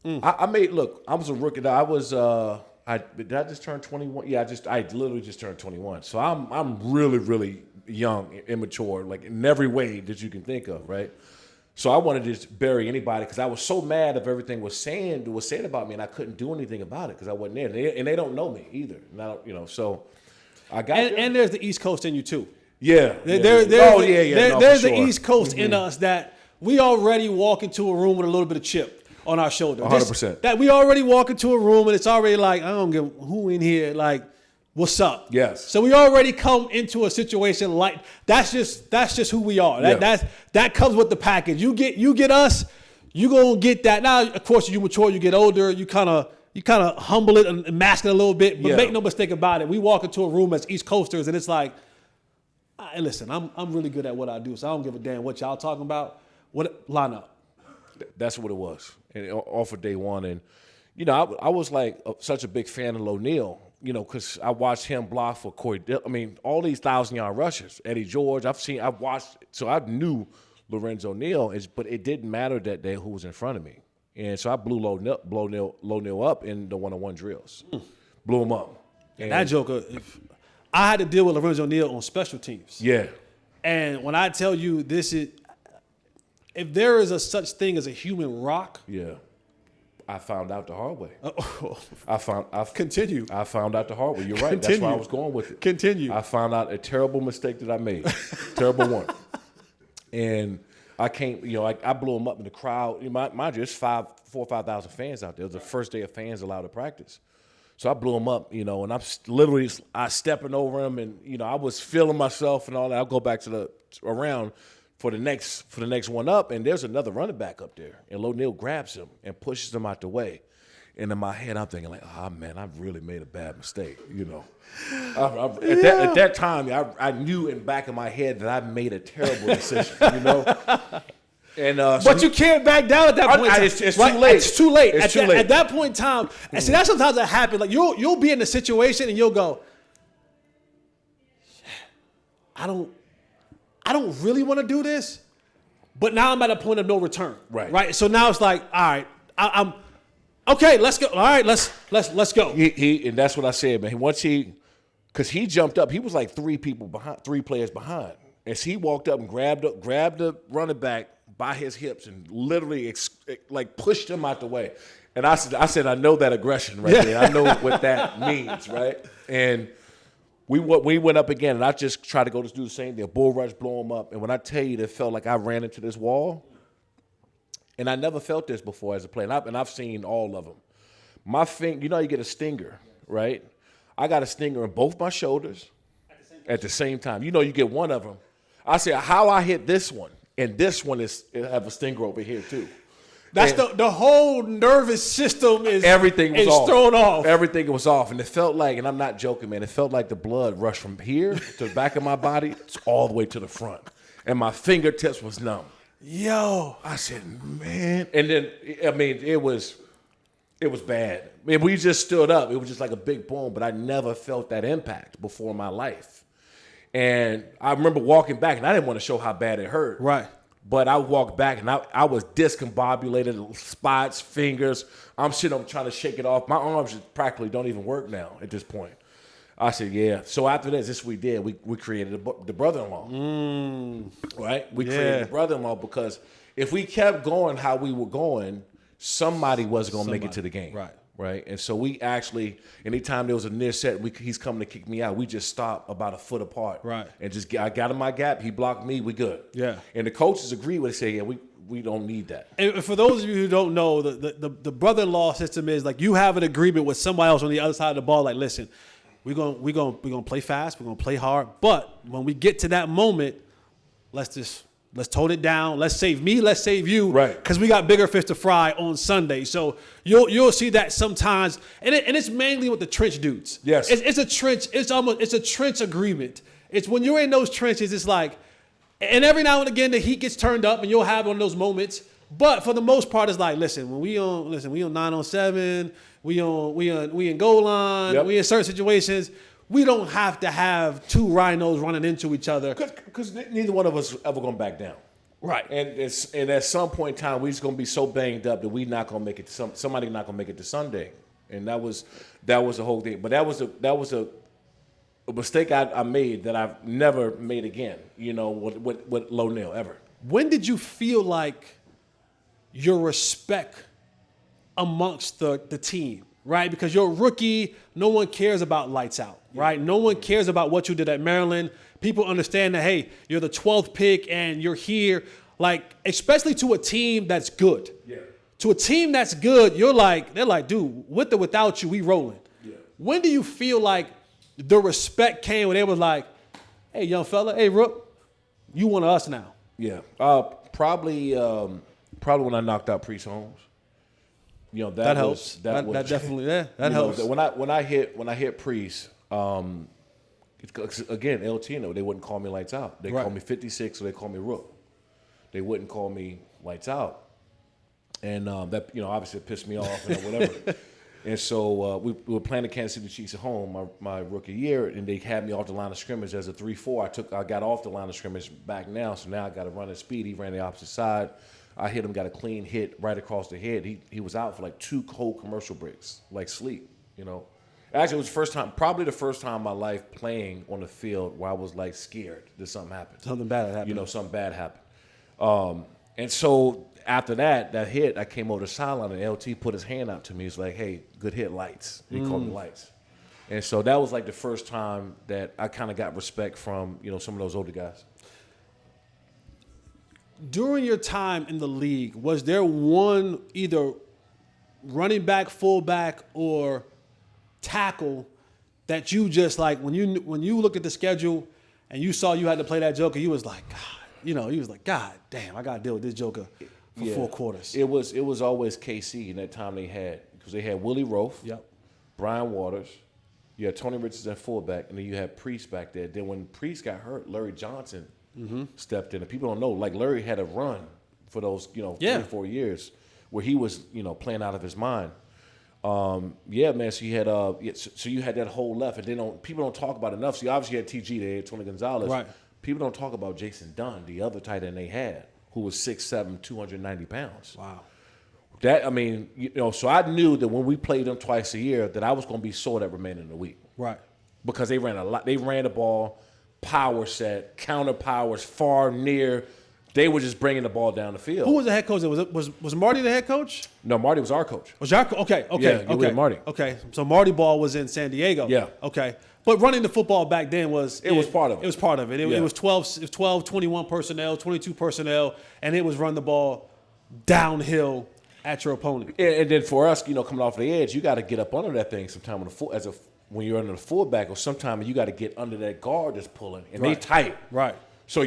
I made look. I was a rookie. Did I just turn 21? Yeah, I literally just turned 21. So I'm really, really young, immature, like in every way that you can think of, right? So I wanted to just bury anybody because I was so mad of everything was said about me, and I couldn't do anything about it because I wasn't there, and they don't know me either. And I don't, so I got there. And there's the East Coast in you too. Yeah. There's the East Coast in us that we already walk into a room with a little bit of chip. on our shoulder. 100%. That we already walk into a room and it's already like, I don't give who in here, like, what's up? Yes. So we already come into a situation like that's just who we are. That comes with the package. You get us, you gonna get that. Now, of course, you mature, you get older, you kind of humble it and mask it a little bit. But make no mistake about it, we walk into a room as East Coasters and it's like, hey, listen, I'm really good at what I do, so I don't give a damn what y'all talking about. What line up? That's what it was, and off of day one. And I was like such a big fan of Neal, because I watched him block for Corey. I mean, all these 1,000-yard rushers, Eddie George. I've watched, so I knew Lorenzo Neal, but it didn't matter that day who was in front of me, and so I blew Neal up in the one-on-one drills, blew him up. And that joker, I had to deal with Lorenzo Neal on special teams. Yeah, and when I tell you this is. If there is a such thing as a human rock, I found out the hard way. Continue. I found out the hard way. You're right. Continue. That's why I was going with it. Continue. I found out a terrible mistake that I made, terrible one, and I can't. I blew him up in the crowd. Mind you, it's 4,000 or 5,000 fans out there. It was the first day of fans allowed to practice, so I blew him up. And I'm literally stepping over him, and I was feeling myself and all that. I'll go back to around. For the next one up, and there's another running back up there, and Neal grabs him and pushes him out the way. And in my head, I'm thinking like, oh man, I've really made a bad mistake. At that time, I knew in back of my head that I made a terrible decision. And but you can't back down at that point. It's too late. It's too late. It's too late. At that point in time, and see, that's sometimes that happens. Like you'll be in a situation and you'll go, I don't really want to do this, but now I'm at a point of no return. Right. So now it's like, all right, I'm okay. Let's go. All right, let's go. He and that's what I said, man. Because he jumped up, he was like three players behind, as he walked up and grabbed the running back by his hips and literally like pushed him out the way. And I said, I know that aggression right there. I know what that means, right? And we went up again, and I just tried to do the same thing. Bull rush, blow him up. And when I tell you, it felt like I ran into this wall, and I never felt this before as a player. And I've seen all of them. My finger, you get a stinger, right? I got a stinger in both my shoulders at the same time. You get one of them. I said, how I hit this one, and this one have a stinger over here too. That's the whole nervous system is everything was off. Thrown off. Everything was off, and it felt like, and I'm not joking, man. It felt like the blood rushed from here to the back of my body all the way to the front, and my fingertips was numb. Yo, I said, man, and then it was bad. I mean, we just stood up. It was just like a big boom, but I never felt that impact before in my life. And I remember walking back, and I didn't want to show how bad it hurt. Right. But I walked back, and I was discombobulated, spots, fingers. I'm sitting up trying to shake it off. My arms just practically don't even work now at this point. I said, yeah. So after this we did. We created the brother-in-law. Right? We created the brother-in-law because if we kept going how we were going, somebody was going to make it to the game. Right? And so we actually, anytime there was a near set, he's coming to kick me out, we just stopped about a foot apart. Right. And I got in my gap, he blocked me, we good. Yeah. And the coaches agree with it, say, yeah, we don't need that. And for those of you who don't know, the brother-in-law system is like you have an agreement with somebody else on the other side of the ball, like, listen, we're gonna play fast, we're gonna play hard, but when we get to that moment, let's tone it down. Let's save me. Let's save you. Right. Because we got bigger fish to fry on Sunday. So you'll see that sometimes, and it's mainly with the trench dudes. Yes. It's a trench. It's a trench agreement. It's when you're in those trenches. It's like, and every now and again the heat gets turned up, and you'll have one of those moments. But for the most part, it's like, listen, when we on 9-on-7, we in goal line, we in certain situations. We don't have to have two rhinos running into each other. Because neither one of us ever going to back down. Right. And at some point in time, we're just going to be so banged up that we're not going to make it. Somebody not going to make it to Sunday. And that was the whole thing. But that was a mistake I made that I've never made again, with Neal ever. When did you feel like your respect amongst the team? Right? Because you're a rookie, no one cares about lights out, right? No one cares about what you did at Maryland. People understand that, hey, you're the 12th pick and you're here, like, especially to a team that's good. Yeah. to a team that's good, they're like, dude, with or without you, we rolling. Yeah. When do you feel like the respect came when they was like, hey, young fella, hey, Rook, you one of us now? Yeah. Probably when I knocked out Priest Holmes. That helps. That definitely, that helps. When I hit Priest, again, LT, they wouldn't call me lights out. They call me 56, or they call me Rook. They wouldn't call me lights out, and that obviously pissed me off and whatever. And so we were playing the Kansas City Chiefs at home my rookie year, and they had me off the line of scrimmage as a 3-4. I got off the line of scrimmage back now, so now I got to run at speed. He ran the opposite side. I hit him, got a clean hit right across the head. He was out for like 2 cold commercial breaks, like sleep, Actually, it was probably the first time in my life playing on the field where I was like scared that something happened. Something bad happened. Something bad happened. And so after that hit, I came over the sideline and LT put his hand out to me. He's like, hey, good hit, lights. He called me lights. And so that was like the first time that I kind of got respect from, some of those older guys. During your time in the league, was there one either running back, fullback, or tackle that you just like when you look at the schedule and you saw you had to play that joker, you was like, God, you was like, God damn, I got to deal with this joker for 4 quarters. It was always KC in that time because they had Willie Roaf, Brian Waters, you had Tony Richardson at fullback, and then you had Priest back there. Then when Priest got hurt, Larry Johnson stepped in. And people don't know, like Larry had a run for those, 3 or 4 years where he was, playing out of his mind. Man. So you had so you had that whole left, and people don't talk about it enough. So you obviously had TG, they had Tony Gonzalez. Right. People don't talk about Jason Dunn, the other tight end they had, who was 6'7", 290 pounds. Wow. So I knew that when we played them twice a year, that I was going to be sore that remainder of the week. Right. Because they ran a lot. They ran the ball, power set, counter powers, far, near. They were just bringing the ball down the field. Who was the head coach? Was Marty the head coach? No, Marty was our coach. Was your okay? Yeah, Marty. Okay, so Marty Ball was in San Diego. Yeah. Okay, but running the football back then was part of it. It was part of it. It was 12, 21 personnel, 22 personnel, and it was run the ball downhill at your opponent. And then for us, coming off the edge, you got to get up under that thing sometime when you're under the fullback, or sometime you got to get under that guard that's pulling, and they tight. Right. So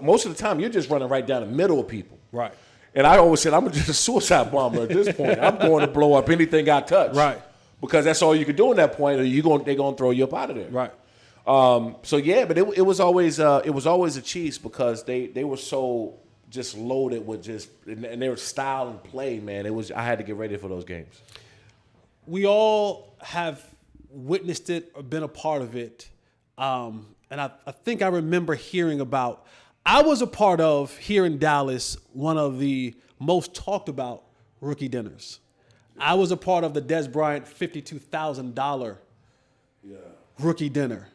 most of the time you're just running right down the middle of people. Right. And I always said I'm just a suicide bomber at this point. I'm going to blow up anything I touch. Right. Because that's all you can do in that point, or they're gonna throw you up out of there. Right. But it was always a Chiefs because they were so just loaded with and their style and play, man. I had to get ready for those games. We all have witnessed it or been a part of it. And I think I remember hearing about, I was a part of, here in Dallas, one of the most talked about rookie dinners. I was a part of the Des Bryant $52,000 rookie dinner.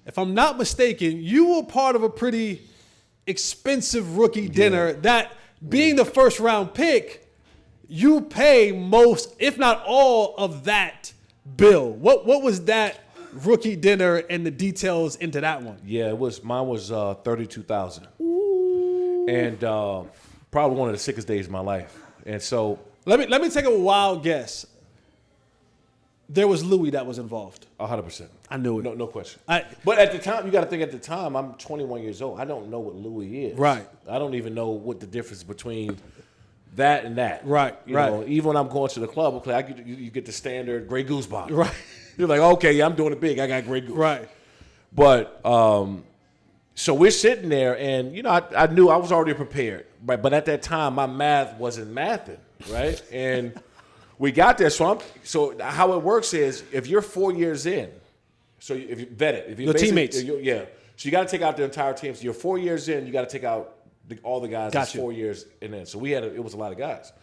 If I'm not mistaken, you were part of a pretty expensive rookie dinner that, being the first round pick, you pay most, if not all, of that bill. What was that rookie dinner and the details into that one? Yeah, mine was $32,000, and probably one of the sickest days of my life. And so let me take a wild guess. There was Louis that was involved. 100%. I knew it. No question. But at the time, you got to think. At the time, I'm 21 years old. I don't know what Louis is. Right. I don't even know what the difference between that and that. Right. You know, even when I'm going to the club, okay, you get the standard Grey Goose bottle. Right. You're like, okay, yeah, I'm doing it big. I got Grey Goose. Right. But so we're sitting there, and I knew I was already prepared. Right. But at that time, my math wasn't mathing. Right. And we got there. So how it works is, if you're 4 years in, so if you vet it, if your teammates, so you got to take out the entire team. So you're 4 years in, you got to take out all the guys that's 4 years in. So it was a lot of guys.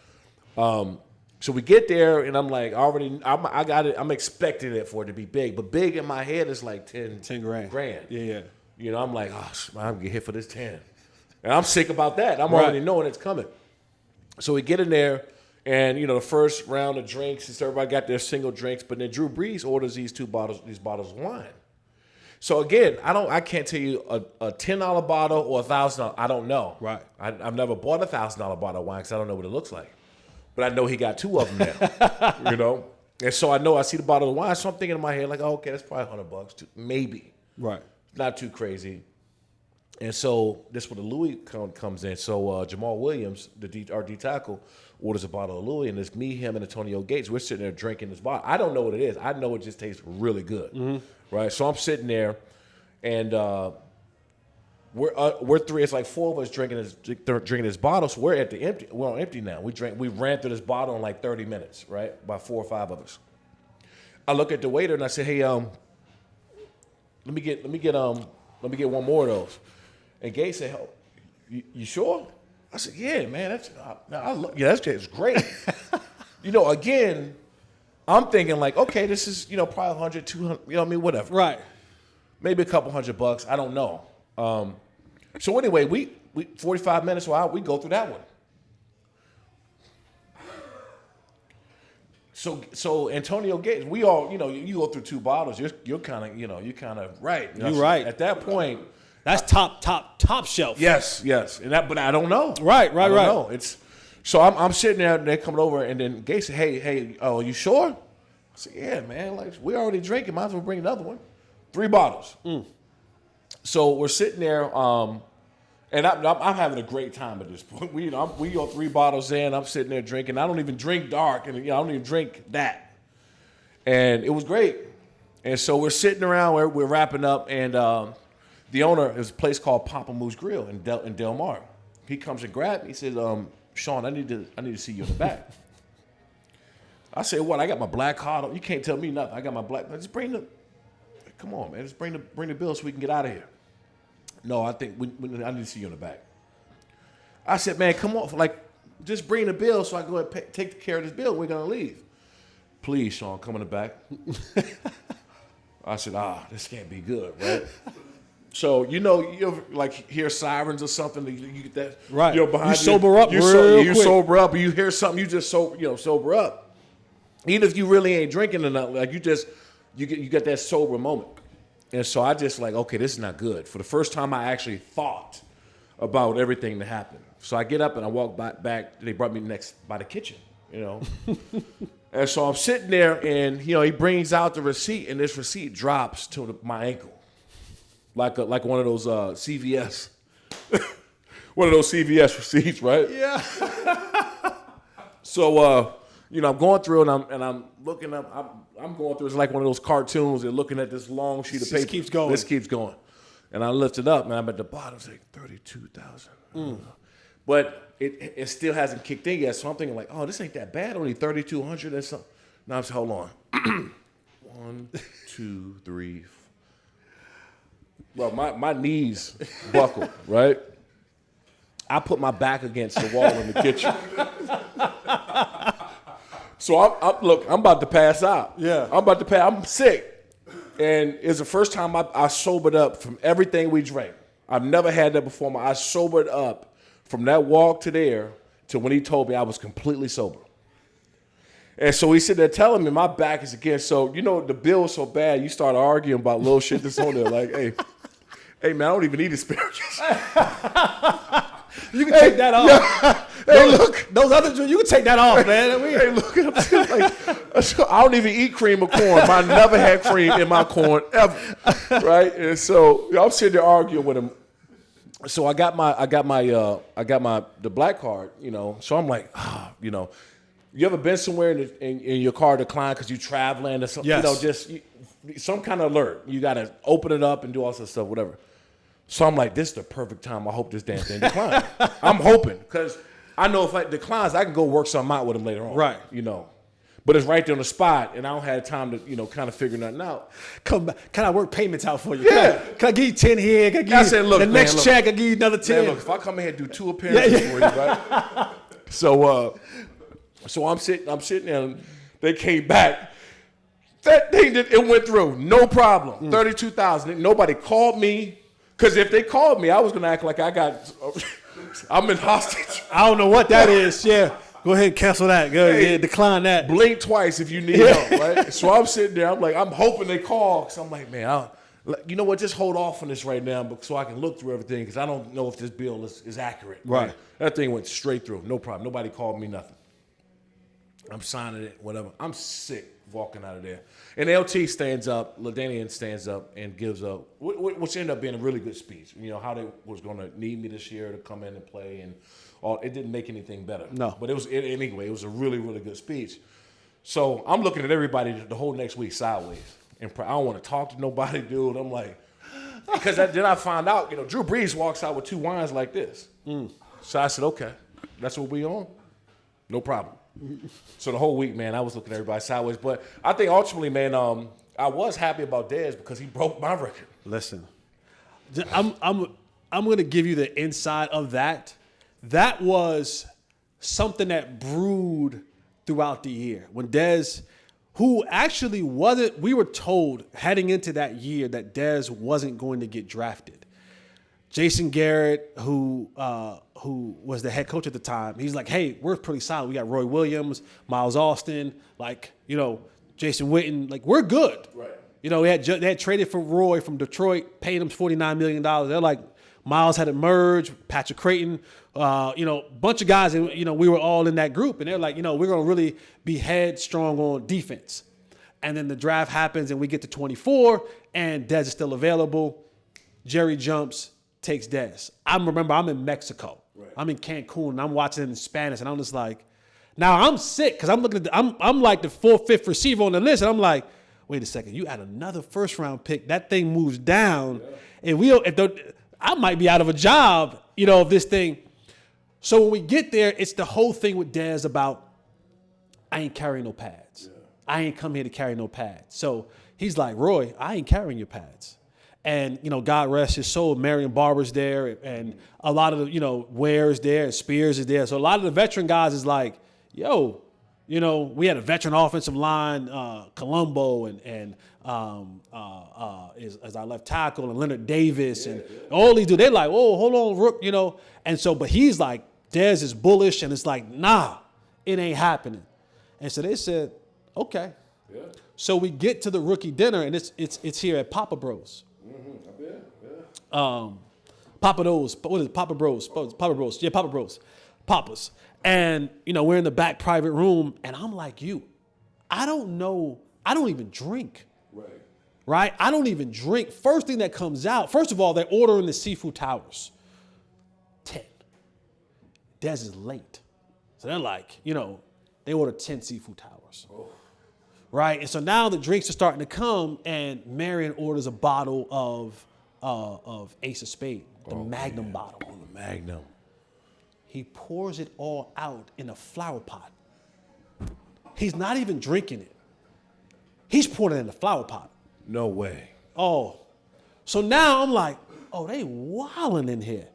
So we get there, and I'm like, I got it. I'm expecting it for it to be big, but big in my head is like 10 grand. Yeah. I'm like, I'm gonna get hit for this 10, and I'm sick about that. I'm already knowing it's coming. So we get in there. And the first round of drinks, since everybody got their single drinks, but then Drew Brees orders these bottles of wine. So again, I can't tell you a $10 bottle or $1,000. I don't know. Right. I've never bought a $1,000 bottle of wine because I don't know what it looks like. but I know he got 2 of them now, you know? And so I see the bottle of wine, so I'm thinking in my head, like, oh, okay, that's probably $100, maybe. Right. Not too crazy. And so this is where the Louis comes in. So Jamal Williams, our D tackle, orders a bottle of Louis, and it's me, him, and Antonio Gates. We're sitting there drinking this bottle. I don't know what it is. I know it just tastes really good, right? So I'm sitting there, and we're 3. It's like 4 of us drinking this bottle. So we're on empty now. We ran through this bottle in like 30 minutes, right? About 4 or 5 of us. I look at the waiter and I say, "Hey, let me get one more of those." And Gates said, "Oh, you sure?" I said, "Yeah, man. That's great." You know, again, I'm thinking like, okay, this is probably 100, 200. You know what I mean? Whatever. Right. Maybe a couple $100. I don't know. So anyway, we 45 minutes or out, we go through that one. So Antonio Gates, we all, you go through 2 bottles, you're kind of right. You're right. At that point, that's top shelf. Yes, but I don't know. Right. I don't know. So I'm sitting there, and they're coming over, and then Gates said, "Hey, oh, you sure?" I said, "Yeah, man. Like we already drinking, might as well bring another one." 3 bottles. So we're sitting there, and I'm having a great time at this point. We go 3 bottles in. I'm sitting there drinking. I don't even drink dark, and I don't even drink that. And it was great. And so we're sitting around, we're wrapping up, and the owner is a place called Papa Moose Grill in Del Mar. He comes and grabs me. He says, "Shawne, I need to see you in the back." I said, "What? I got my black card on. You can't tell me nothing. I got my black. Just come on, man. Just bring the bill so we can get out of here." "No, I think I need to see you in the back." I said, "Man, come on. Like, just bring the bill so I can go ahead and take care of this bill. We're going to leave." "Please, Shawne, come in the back." I said, this can't be good, right? So, you like hear sirens or something. You get that. Right. Behind you sober up real quick. You sober up. You hear something, you just sober up. Even if you really ain't drinking or nothing, like you get that sober moment. And so I just like, okay, this is not good. For the first time, I actually thought about everything that happened. So I get up and I walk back. They brought me next by the kitchen, And so I'm sitting there, and he brings out the receipt, and this receipt drops to my ankle, like one of those CVS, one of those CVS receipts, right? Yeah. So I'm going through, and I'm looking up. I'm going through. It's like one of those cartoons. They're looking at this long sheet of paper. This keeps going, and I lift it up, and I'm at the bottom. It's like 32,000. But it still hasn't kicked in yet. So I'm thinking like, oh, this ain't that bad. Only 3,200 and something. Now I'm saying, hold on. 1, 2, 3. Well, my knees buckled, right? I put my back against the wall in the kitchen. So I'm about to pass out. Yeah. I'm sick. And it's the first time I sobered up from everything we drank. I've never had that before. I sobered up from that walk to there to when he told me I was completely sober. And so he sitting there telling me my back is against. So, the bill was so bad, you start arguing about little shit that's on there. Like, hey, man, I don't even eat asparagus. You can take that off. Yeah. Hey, look. Those other two, you can take that off, man. Hey, look. I don't even eat cream or corn. I never had cream in my corn ever, right? And so I'm sitting there arguing with him. So I got the black card, So I'm like, you ever been somewhere and your car declined because you traveling or something? Yes. Just some kind of alert. You got to open it up and do all sorts of stuff, whatever. So I'm like, this is the perfect time. I hope this damn thing declines. I'm hoping because I know if it declines, I can go work something out with him later on. Right. But it's right there on the spot, and I don't have time to, kind of figure nothing out. Come back. Can I work payments out for you? Yeah. Can I give you 10 here? Can I give you the next check? I give you another 10. Man, look, if I come in here and do 2 appearances for you, right? So I'm sitting there, and they came back. That thing, it went through, no problem. 32,000. Nobody called me, because if they called me, I was going to act like I'm in hostage. I don't know what that is. Yeah. Go ahead and cancel that. Go ahead, decline that. Blink twice if you need help, right? So I'm sitting there. I'm like, I'm hoping they call. So I'm like, man, you know what? Just hold off on this right now so I can look through everything because I don't know if this bill is accurate. Right. That thing went straight through. No problem. Nobody called me nothing. I'm signing it, whatever. I'm sick walking out of there. And LT stands up, LaDainian stands up and gives up, which ended up being a really good speech. You know, how they was going to need me this year to come in and play, and all. It didn't make anything better. No. But anyway, it was a really, really good speech. So I'm looking at everybody the whole next week sideways. And I don't want to talk to nobody, dude. I'm like, because then I find out, you know, Drew Brees walks out with 2 wines like this. So I said, okay, that's what we on? No problem. So the whole week, man, I was looking at everybody sideways. But I think ultimately, man, I was happy about Dez because he broke my record. Listen, I'm going to give you the inside of that. That was something that brewed throughout the year. When Dez, who actually wasn't, we were told heading into that year that Dez wasn't going to get drafted. Jason Garrett, who was the head coach at the time, he's like, hey, we're pretty solid. We got Roy Williams, Miles Austin, like, you know, Jason Witten. Like, we're good. Right. You know, they had traded for Roy from Detroit, paid him $49 million. They're like, Miles had emerged, Patrick Creighton, you know, bunch of guys, and, you know, we were all in that group. And they're like, you know, we're going to really be headstrong on defense. And then the draft happens, and we get to 24, and Dez is still available. Jerry jumps, takes Dez. Remember, I'm in Mexico. Right. I'm in Cancun, and I'm watching it in Spanish, and I'm just like, now I'm sick because I'm looking at I'm like the 4th, 5th receiver on the list, and I'm like, wait a second, you add another first-round pick, that thing moves down, and I might be out of a job, you know, of this thing. So when we get there, it's the whole thing with Dez about, I ain't carrying no pads. Yeah. I ain't come here to carry no pads. So he's like, Roy, I ain't carrying your pads. And, you know, God rest his soul, Marion Barber's there, and a lot of the, you know, Ware is there, and Spears is there. So a lot of the veteran guys is like, yo, you know, we had a veteran offensive line, Colombo and as our left tackle, and Leonard Davis, and all these dudes. They're like, oh, hold on, Rook, you know. And so, but he's like, Dez is bullish, and it's like, nah, it ain't happening. And so they said, okay. Yeah. So we get to the rookie dinner, and it's here at Papa Bros. Mm-hmm. I bet. Yeah. Papa Bros. What is it? Papa Bros. Papa Bros. Yeah, Papa Bros. Papas. And, you know, we're in the back private room, and I'm like you. I don't know. I don't even drink. Right? I don't even drink. First thing that comes out, first of all, they're ordering the seafood towers. 10. Dez is late. So they're like, you know, they order 10 seafood towers. Oh. Right? And so now the drinks are starting to come, and Marion orders a bottle of Ace of Spades, the Magnum bottle. Oh, the Magnum. He pours it all out in a flower pot. He's not even drinking it. He's pouring it in a flower pot. No way. Oh. So now I'm like, oh, they wilding in here.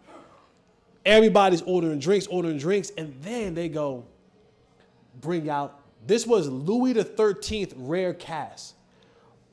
Everybody's ordering drinks, and then they go bring out, this was Louis XIII rare cask.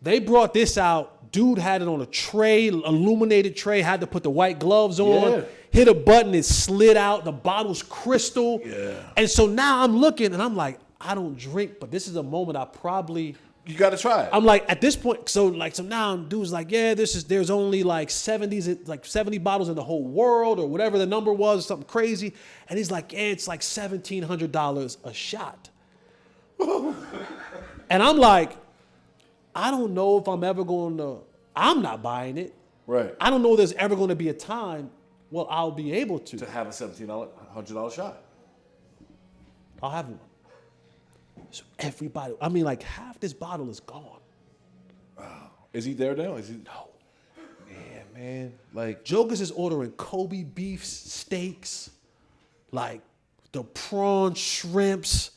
They brought this out. Dude had it on a tray, illuminated tray, had to put the white gloves on. Yeah. Hit a button, it slid out. The bottle's crystal. Yeah. And so now I'm looking, and I'm like, I don't drink, but this is a moment I probably... You got to try it. I'm like, at this point, so now dude's like, yeah, there's only like 70 bottles in the whole world, or whatever the number was, something crazy. And he's like, yeah, it's like $1,700 a shot. And I'm like, I don't know if I'm ever going to, I'm not buying it. Right. I don't know if there's ever going to be a time, well, I'll be able to. To have a $1,700 shot. I'll have one. So everybody, I mean, like half this bottle is gone. Wow. Is he there now? No. Yeah, man. Like, Jokers is ordering Kobe beef steaks, like the prawn shrimps.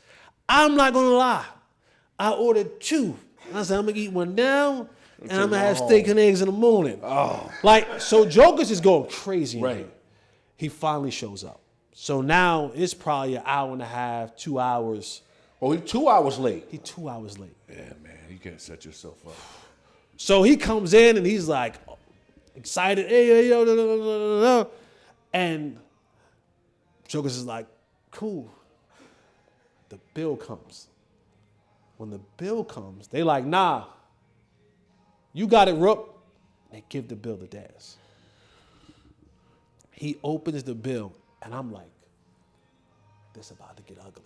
I'm not going to lie. I ordered 2. I said, I'm going to eat one now, and I'm going to have steak and eggs in the morning. Oh. Like, so Jokers is going crazy. Right. He finally shows up. So now it's probably an hour and a half, 2 hours. Oh, he's 2 hours late. He's 2 hours late. Yeah, man. You can't set yourself up. So he comes in, and he's like excited. Hey, yo, no. And Jokers is like, cool. The bill comes. When the bill comes, they like, nah, you got it, Rook. They give the bill to Dez. He opens the bill, and I'm like, this about to get ugly.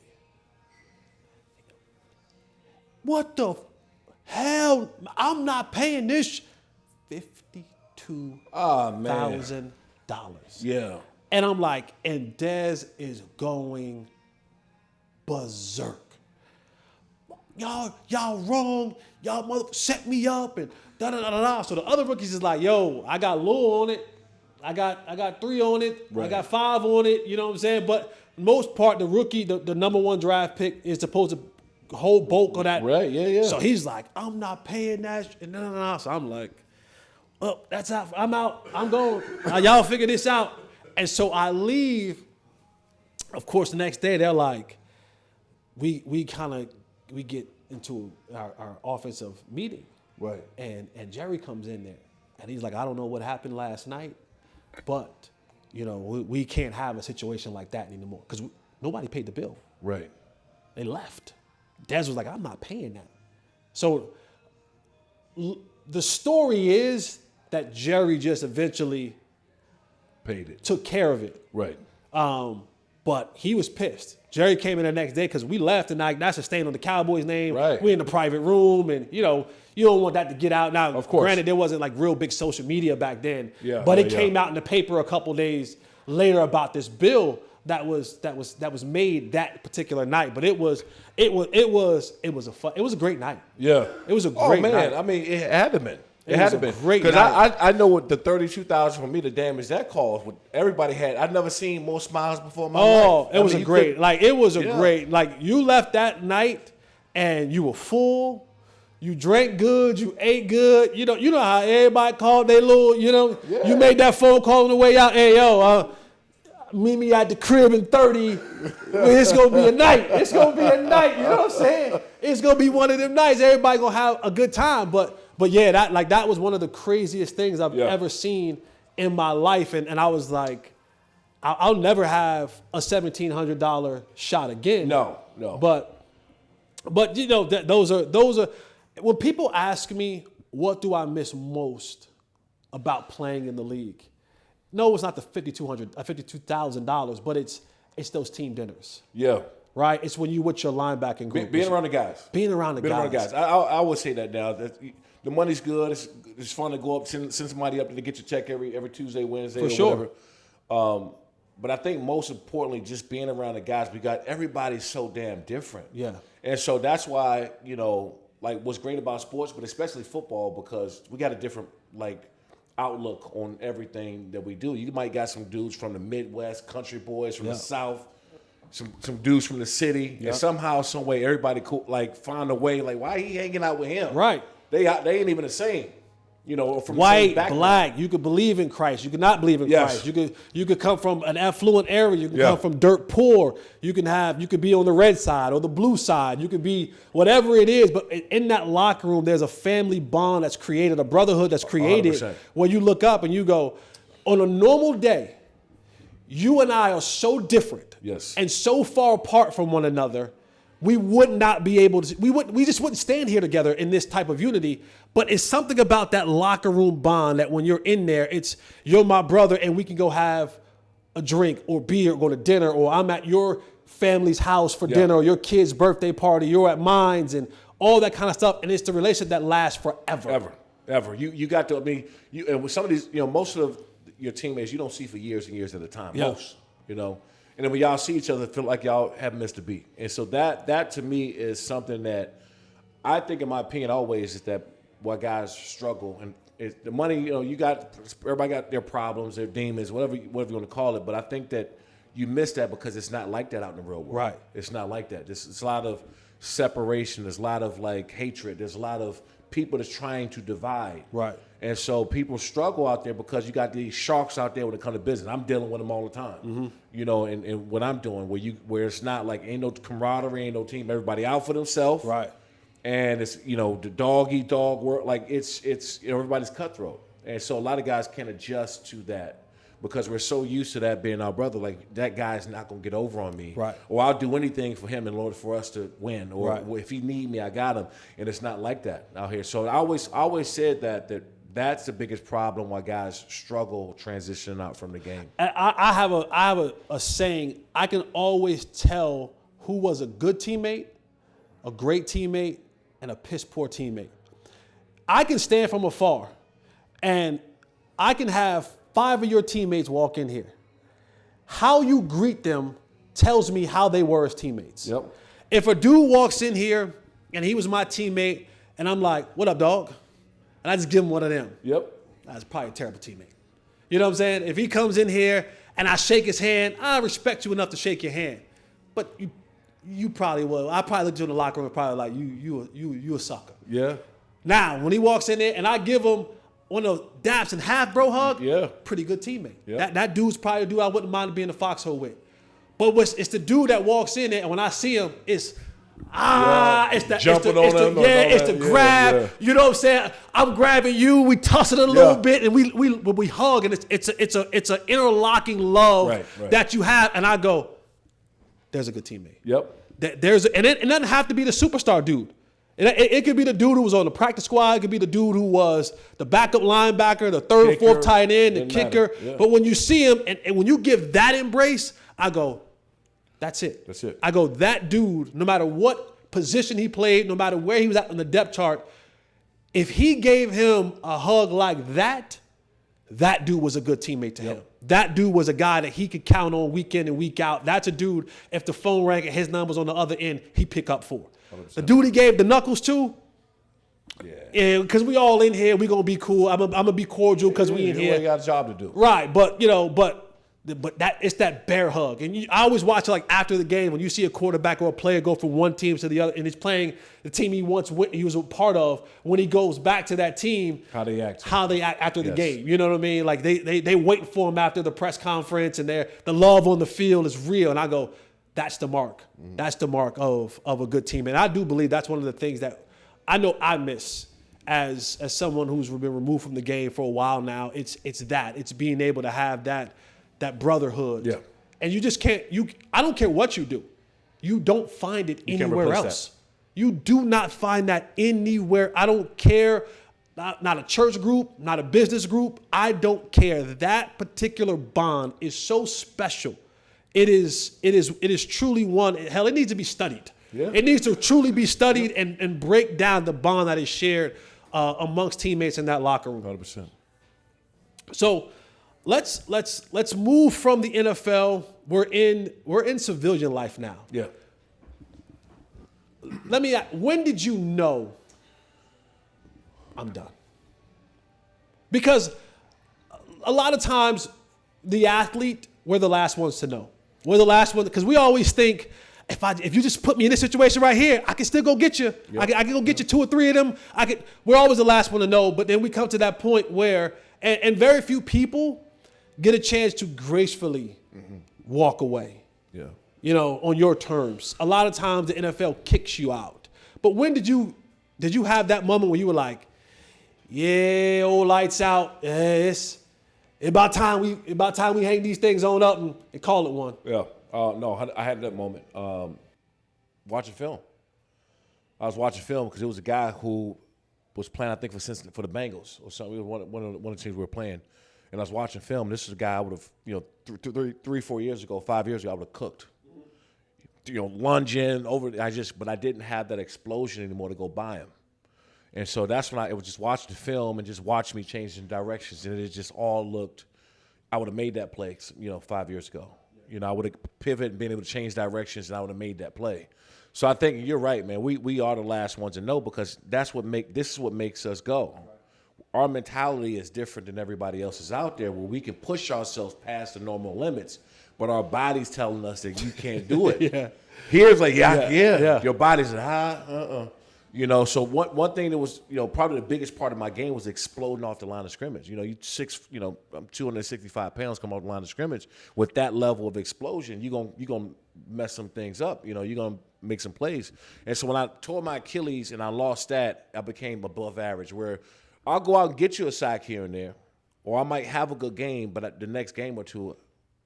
what the hell? I'm not paying this $52,000. Yeah. And I'm like, and Dez is going berserk. Y'all wrong. Y'all mother set me up and da da da da. So the other rookies is like, yo, I got low on it. I got 3 on it. Right. I got 5 on it. You know what I'm saying? But most part, the rookie, the number 1 draft pick is supposed to hold bulk of that. Right. Yeah. So he's like, I'm not paying that. And no. So I'm like, oh, that's out. I'm out. I'm going. Now y'all figure this out. And so I leave. Of course, the next day they're like, we get into our offensive meeting. Right. And Jerry comes in there and he's like, I don't know what happened last night, but we can't have a situation like that anymore because nobody paid the bill. Right. They left. Dez was like, I'm not paying that. So the story is that Jerry just eventually paid it, took care of it. Right. But he was pissed. Jerry came in the next day because we left and that's a stain on the Cowboys name. Right. We're in the private room and, you don't want that to get out. Now, of course. Granted, there wasn't like real big social media back then. Yeah. But it came out in the paper a couple days later about this bill that was made that particular night. But it was a great night. Yeah. It was a great night. Oh, man. I mean, it had to been. It was had to a be great because night. I know what the $32,000 for me the damage that caused. What everybody had, I'd never seen more smiles before in my life. Oh, it was a great you left that night and you were full. You drank good, you ate good. You know how everybody called they little. Yeah. You made that phone call on the way out. Hey yo, meet me at the crib in 30. It's gonna be a night. It's gonna be a night. You know what I'm saying? It's gonna be one of them nights. Everybody gonna have a good time. But yeah, that was one of the craziest things I've ever seen in my life. And I was like, I'll never have a $1,700 shot again. No. But those are when people ask me what do I miss most about playing in the league. No, it's not the $52,000, but it's those team dinners. Yeah. Right? It's when you with your linebacking group. Being around the guys. Being around the guys. I would say that now. The money's good. It's fun to go up, send somebody up to get your check every Tuesday, Wednesday, For or sure. whatever. But I think most importantly, just being around the guys, everybody's so damn different. Yeah. And so that's why, what's great about sports, but especially football, because we got a different, outlook on everything that we do. You might got some dudes from the Midwest, country boys from the South, some dudes from the city, and somehow, some way, everybody find a way, why he hanging out with him? Right. They ain't even the same. From white, the same black. You could believe in Christ. You could not believe in Christ. You could come from an affluent area. You can come from dirt poor. You could be on the red side or the blue side. You could be whatever it is. But in that locker room, there's a family bond that's created, a brotherhood that's created 100%. where you look up and you go, on a normal day, you and I are so different and so far apart from one another. We would not be able to. We just wouldn't stand here together in this type of unity. But it's something about that locker room bond that when you're in there, you're my brother, and we can go have a drink or beer, or go to dinner, or I'm at your family's house for dinner, or your kid's birthday party, you're at mine, and all that kind of stuff. And it's the relationship that lasts forever. Ever. You got to. I mean, and with some of these, most of your teammates you don't see for years and years at a time. Yeah. Most, And then when y'all see each other, feel like y'all haven't missed a beat. And so that to me is something that I think, in my opinion, always is that why guys struggle. And the money, everybody got their problems, their demons, whatever you want to call it. But I think that you miss that because it's not like that out in the real world. Right. It's not like that. It's a lot of separation. There's a lot of hatred. There's a lot of people that's trying to divide. Right. And so people struggle out there because you got these sharks out there when it comes to business. I'm dealing with them all the time, and what I'm doing where it's not ain't no camaraderie, ain't no team. Everybody out for themselves. Right. And it's, the dog eat dog work. It's everybody's cutthroat. And so a lot of guys can't adjust to that because we're so used to that being our brother. That guy's not going to get over on me. Right. Or I'll do anything for him in order for us to win. Or Right. if he need me, I got him. And it's not like that out here. So I always said that's the biggest problem why guys struggle transitioning out from the game. I have a saying. I can always tell who was a good teammate, a great teammate, and a piss poor teammate. I can stand from afar and I can have 5 of your teammates walk in here. How you greet them tells me how they were as teammates. Yep. If a dude walks in here and he was my teammate and I'm like, what up, dog? And I just give him one of them. Yep. That's probably a terrible teammate. You know what I'm saying? If he comes in here and I shake his hand, I respect you enough to shake your hand. But you probably will. I probably look at you in the locker room and probably like, you a sucker. Yeah. Now, when he walks in there and I give him one of the daps and half bro hug, pretty good teammate. Yeah. That dude's probably a dude I wouldn't mind being in the foxhole with. But it's the dude that walks in there and when I see him, it's the grab. Yeah. You know what I'm saying? I'm grabbing you. We tuss it a little bit, and we hug, and it's an interlocking love that you have. And I go, there's a good teammate. Yep. And it doesn't have to be the superstar dude. It could be the dude who was on the practice squad. It could be the dude who was the backup linebacker, the third or fourth tight end, the kicker. Yeah. But when you see him and when you give that embrace, I go, that's it. That's it. I go, that dude, no matter what position he played, no matter where he was at on the depth chart, if he gave him a hug like that, that dude was a good teammate to him. That dude was a guy that he could count on week in and week out. That's a dude, if the phone rang and his number's on the other end, he'd pick up for. 100%. The dude he gave the knuckles to, because we all in here, we gonna be cool. I'm gonna be cordial because we in here. We got a job to do. Right, but that it's that bear hug, and I always watch it like after the game when you see a quarterback or a player go from one team to the other, and he's playing the team he was a part of. When he goes back to that team, how they act after the game. You know what I mean? Like they waiting for him after the press conference, and the love on the field is real. And I go, that's the mark. Mm-hmm. That's the mark of a good team, and I do believe that's one of the things that I know I miss as someone who's been removed from the game for a while now. It's being able to have that brotherhood. Yeah. And you just can't, I don't care what you do. You don't find it anywhere else. That. You do not find that anywhere. I don't care. Not a church group, not a business group. I don't care. That particular bond is so special. It is truly one. Hell, it needs to be studied. Yeah. It needs to truly be studied and break down the bond that is shared amongst teammates in that locker room. 100%. So, Let's move from the NFL. We're in civilian life now. Yeah. Let me ask, when did you know I'm done? Because a lot of times the athlete, we're the last ones to know. We're the last one because we always think if you just put me in this situation right here, I can still go get you. Yeah. I can go get you 2 or 3 of them. We're always the last one to know, but then we come to that point where and very few people get a chance to gracefully walk away. Yeah. On your terms. A lot of times the NFL kicks you out. But when did you have that moment where you were like, yeah, old lights out. It's about time we hang these things on up and call it one. Yeah. No, I had that moment. Watching film. I was watching film because it was a guy who was playing, I think, for the Bengals or something. It was one of the teams we were playing. And I was watching film. This is a guy I would have, 3, 4 years ago, 5 years ago, I would have cooked. Lunging over. But I didn't have that explosion anymore to go by him. And so that's when it was just watching the film and just watch me changing directions. And it just all looked, I would have made that play, 5 years ago. I would have pivoted and been able to change directions and I would have made that play. So I think you're right, man. We are the last ones to know because this is what makes us go. Our mentality is different than everybody else's out there where we can push ourselves past the normal limits, but our body's telling us that you can't do it. Yeah. Here's like, yeah. Your body's like, so one thing that was, probably the biggest part of my game was exploding off the line of scrimmage. I'm 265 pounds, come off the line of scrimmage. With that level of explosion, you're gonna mess some things up. You're gonna make some plays. And so when I tore my Achilles and I lost that, I became above average where I'll go out and get you a sack here and there, or I might have a good game, but the next game or two,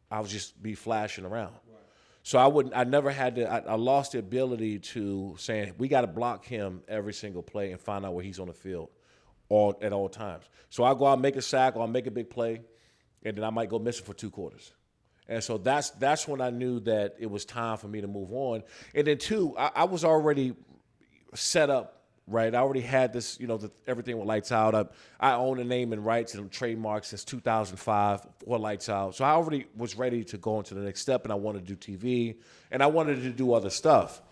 I'll just be flashing around. Right. So I lost the ability to saying, we got to block him every single play and find out where he's on the field at all times. So I'll go out and make a sack or I'll make a big play, and then I might go missing for 2 quarters. And so that's when I knew that it was time for me to move on. And then 2, I was already set up right? I already had this, everything with Lights Out. I own the name and rights and trademarks since 2005 for Lights Out. So I already was ready to go into the next step, and I wanted to do TV, and I wanted to do other stuff.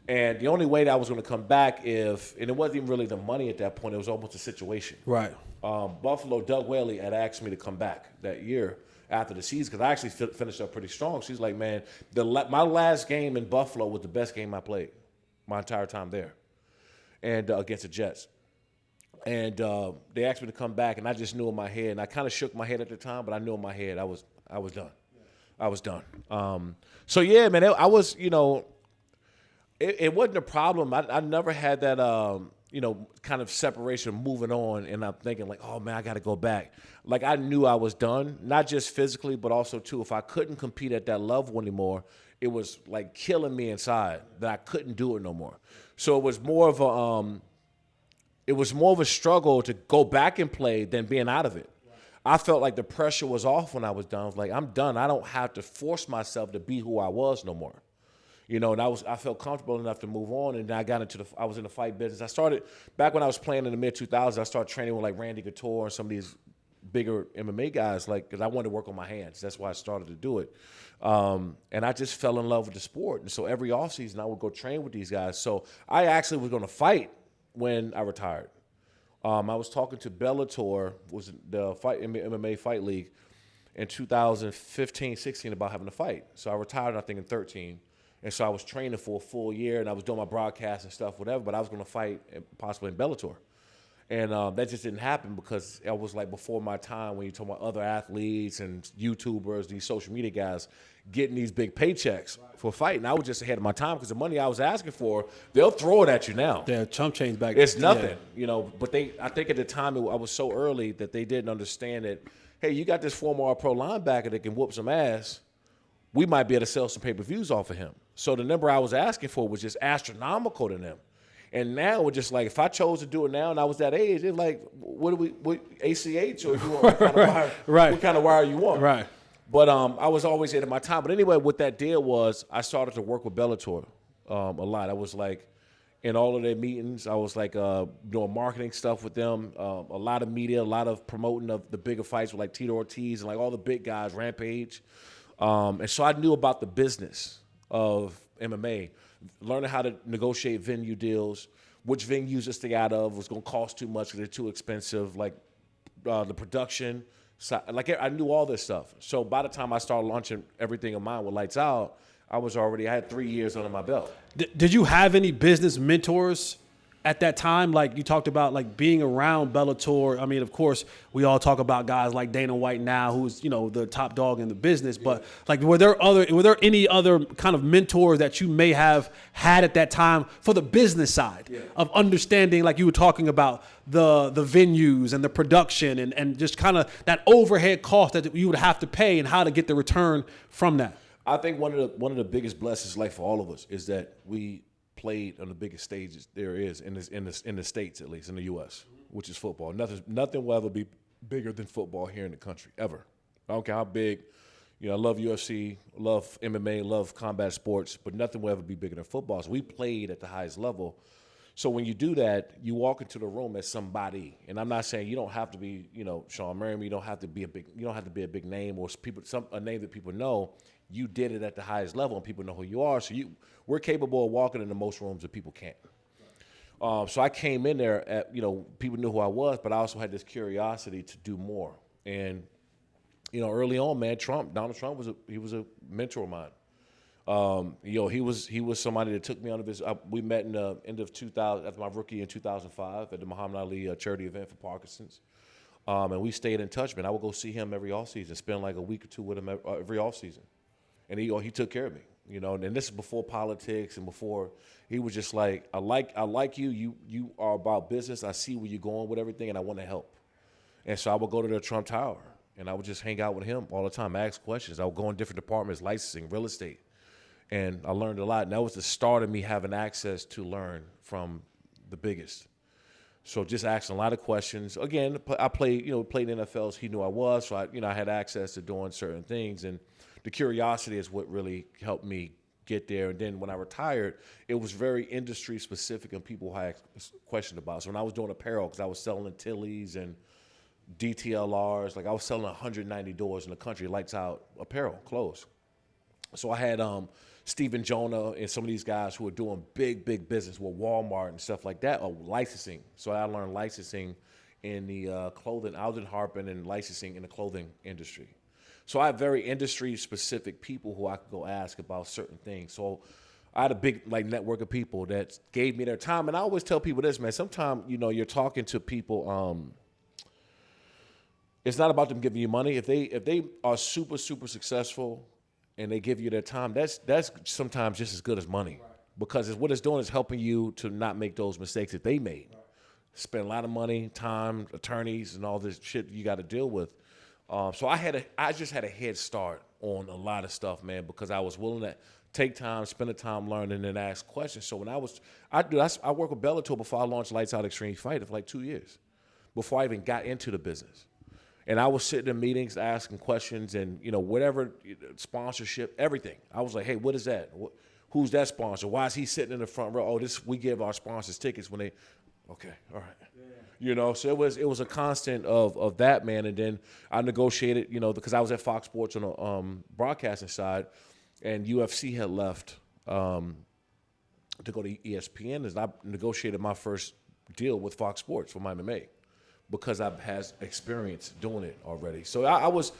And the only way that I was going to come back and it wasn't even really the money at that point, it was almost a situation. Right. Buffalo, Doug Whaley had asked me to come back that year after the season because I actually finished up pretty strong. She's like, man, my last game in Buffalo was the best game I played my entire time there, and against the Jets. And they asked me to come back, and I just knew in my head, and I kind of shook my head at the time, but I knew in my head I was done. I was done. So yeah, man, I was, it wasn't a problem. I never had that, kind of separation, moving on, and I'm thinking like, oh man, I got to go back. Like I knew I was done, not just physically, but also too, if I couldn't compete at that level anymore, it was like killing me inside that I couldn't do it no more. So it was more of a struggle to go back and play than being out of it. I felt like the pressure was off when I was done. I was like, I'm done. I don't have to force myself to be who I was no more. And I felt comfortable enough to move on, and then I was in the fight business. I started back when I was playing in the mid 2000s. I started training with like Randy Couture and some of these bigger MMA guys, because I wanted to work on my hands. That's why I started to do it, and I just fell in love with the sport. And so every offseason I would go train with these guys. So I actually was going to fight when I retired. I was talking to Bellator, was the MMA fight league, in 2015-16 about having a fight. So I retired, I think, in 13. And so I was training for a full year, and I was doing my broadcast and stuff, whatever, but I was going to fight possibly in Bellator. And that just didn't happen because I was like before my time when you talk about other athletes and YouTubers, these social media guys getting these big paychecks for fighting. I was just ahead of my time because the money I was asking for, they'll throw it at you now. Yeah, chump change back. It's nothing, but I think at the time I was so early that they didn't understand that, hey, you got this former All-Pro linebacker that can whoop some ass. We might be able to sell some pay-per-views off of him. So the number I was asking for was just astronomical to them. And now we're just like, if I chose to do it now and I was that age, it's like, what ACH or you want, what kind of wire you want? Right. But I was always ahead of my time. But anyway, what that deal was, I started to work with Bellator a lot. I was like in all of their meetings. I was like doing marketing stuff with them, a lot of media, a lot of promoting of the bigger fights with like Tito Ortiz and like all the big guys, Rampage. And so I knew about the business of MMA, learning how to negotiate venue deals, which venues to stay out of was going to cost too much because they're too expensive, like the production. So, like I knew all this stuff. So by the time I started launching everything of mine with Lights Out, I had 3 years under my belt. Did you have any business mentors at that time? Like you talked about like being around Bellator. I mean, of course, we all talk about guys like Dana White now, who's, the top dog in the business, but like were there any other kind of mentors that you may have had at that time for the business side of understanding, like you were talking about the venues and the production and just kind of that overhead cost that you would have to pay and how to get the return from that? I think one of the biggest blessings, like for all of us, is that we played on the biggest stages there is in the States, at least in the U.S., which is football. Nothing will ever be bigger than football here in the country, ever. I don't care how big. I love UFC, love MMA, love combat sports, but nothing will ever be bigger than football. So we played at the highest level. So when you do that, you walk into the room as somebody, and I'm not saying you don't have to be, Shawne Merriman. You don't have to be a big name or a name that people know. You did it at the highest level, and people know who you are. So we're capable of walking into most rooms that people can't. So I came in there at, people knew who I was, but I also had this curiosity to do more. And, early on, man, Donald Trump was a mentor of mine. He was somebody that took me under his. We met in the end of 2000 after my rookie in 2005 at the Muhammad Ali charity event for Parkinson's. And we stayed in touch, man. I would go see him every offseason, spend like a week or two with him every offseason. And he took care of me, and this is before politics and before he was just like, I like you. You are about business. I see where you're going with everything, and I want to help. And so I would go to the Trump Tower, and I would just hang out with him all the time, ask questions. I would go in different departments, licensing, real estate. And I learned a lot. And that was the start of me having access to learn from the biggest. So just asking a lot of questions. Again, I played in NFL, so he knew I was. So I had access to doing certain things. And the curiosity is what really helped me get there. And then when I retired, it was very industry specific and people had questions about. So when I was doing apparel, because I was selling Tilly's and DTLRs, like I was selling 190 doors in the country, lights out apparel, clothes. So I had Stephen Jonah and some of these guys who were doing big business with Walmart and stuff like that, or licensing. So I learned licensing in the clothing. I was in Harpen and licensing in the clothing industry. So I have very industry-specific people who I could go ask about certain things. So I had a big network of people that gave me their time. And I always tell people this, man. Sometimes, you're talking to people. It's not about them giving you money. If they are super successful and they give you their time, that's sometimes just as good as money. Right. Because what it's doing is helping you to not make those mistakes that they made. Right. Spend a lot of money, time, attorneys, and all this shit you got to deal with. So I just had a head start on a lot of stuff, man, because I was willing to take time, spend the time learning, and ask questions. So when I worked with Bellator before I launched Lights Out Extreme Fighter for like 2 years, before I even got into the business. And I was sitting in meetings asking questions and, whatever, sponsorship, everything. I was like, hey, what is that? Who's that sponsor? Why is he sitting in the front row? Oh, we give our sponsors tickets when they, okay, all right. Yeah. So it was a constant of that, man. And then I negotiated, because I was at Fox Sports on the broadcasting side, and UFC had left to go to ESPN, and I negotiated my first deal with Fox Sports for my MMA because I've had experience doing it already. So I was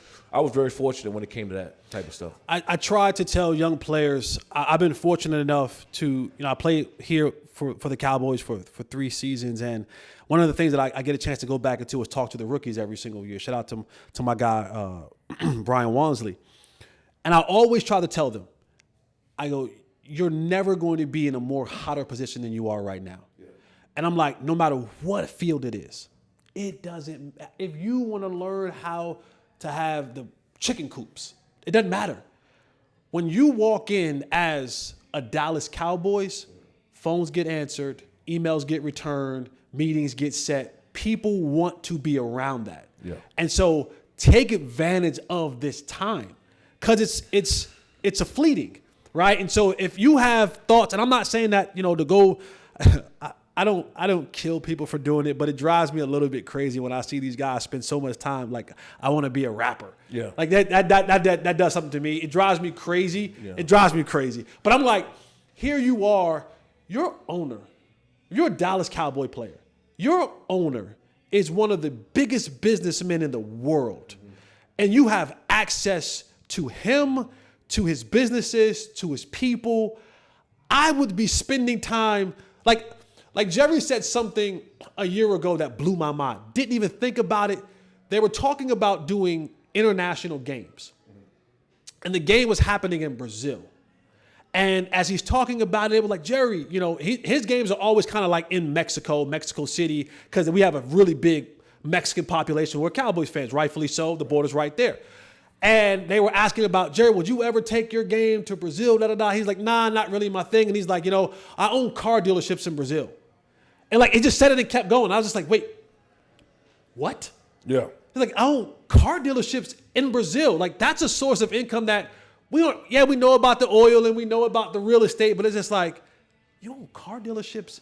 very fortunate when it came to that type of stuff. I try to tell young players, I've been fortunate enough to, I played here for the Cowboys for 3 seasons, and one of the things that I get a chance to go back into is talk to the rookies every single year. Shout out to my guy, Brian Wansley. And I always try to tell them, I go, you're never going to be in a more hotter position than you are right now. Yeah. And I'm like, no matter what field it is, it doesn't, if you want to learn how to have the chicken coops, it doesn't matter. When you walk in as a Dallas Cowboys, phones get answered, emails get returned, meetings get set. People want to be around that. Yeah. And so take advantage of this time because it's a fleeting, right? And so if you have thoughts, and I'm not saying that, to go, I don't kill people for doing it, but it drives me a little bit crazy when I see these guys spend so much time like, I want to be a rapper. Yeah. Like that does something to me. It drives me crazy. Yeah. It drives me crazy. But I'm like, here you are, your owner. You're a Dallas Cowboy player. Your owner is one of the biggest businessmen in the world. Mm-hmm. And you have access to him, to his businesses, to his people. I would be spending time, like Jerry said something a year ago that blew my mind. Didn't even think about it. They were talking about doing international games. And the game was happening in Brazil. And as he's talking about it, they were like, Jerry, his games are always kind of like in Mexico City, because we have a really big Mexican population. We're Cowboys fans, rightfully so. The border's right there. And they were asking about, Jerry, would you ever take your game to Brazil? He's like, nah, not really my thing. And he's like, I own car dealerships in Brazil. And he just said it and kept going. I was just like, wait, what? Yeah. He's like, I own car dealerships in Brazil. That's a source of income that we know about the oil and we know about the real estate, but it's just like, you own car dealerships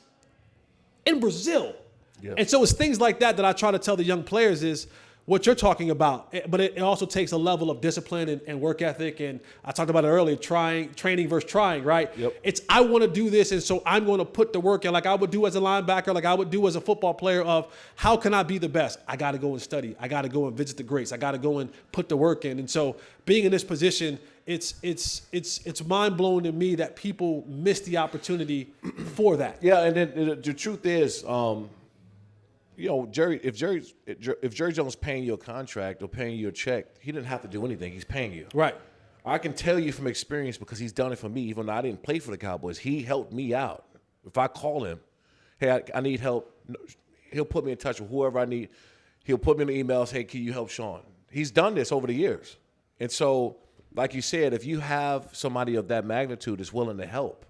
in Brazil. Yeah. And so it's things like that I try to tell the young players is what you're talking about, but it also takes a level of discipline and work ethic. And I talked about it earlier, training versus trying, right? Yep. It's, I want to do this, and so I'm going to put the work in like I would do as a linebacker, like I would do as a football player of how can I be the best? I got to go and study. I got to go and visit the greats. I got to go and put the work in. And so being in this position, it's mind-blowing to me that people miss the opportunity for that. Yeah, and then the truth is, Jerry, if Jerry Jones paying you a contract or paying you a check, he didn't have to do anything. He's paying you. Right. I can tell you from experience because he's done it for me, even though I didn't play for the Cowboys. He helped me out. If I call him, hey, I need help, he'll put me in touch with whoever I need. He'll put me in the emails, hey, can you help Shawne? He's done this over the years. And so, like you said, if you have somebody of that magnitude that's willing to help,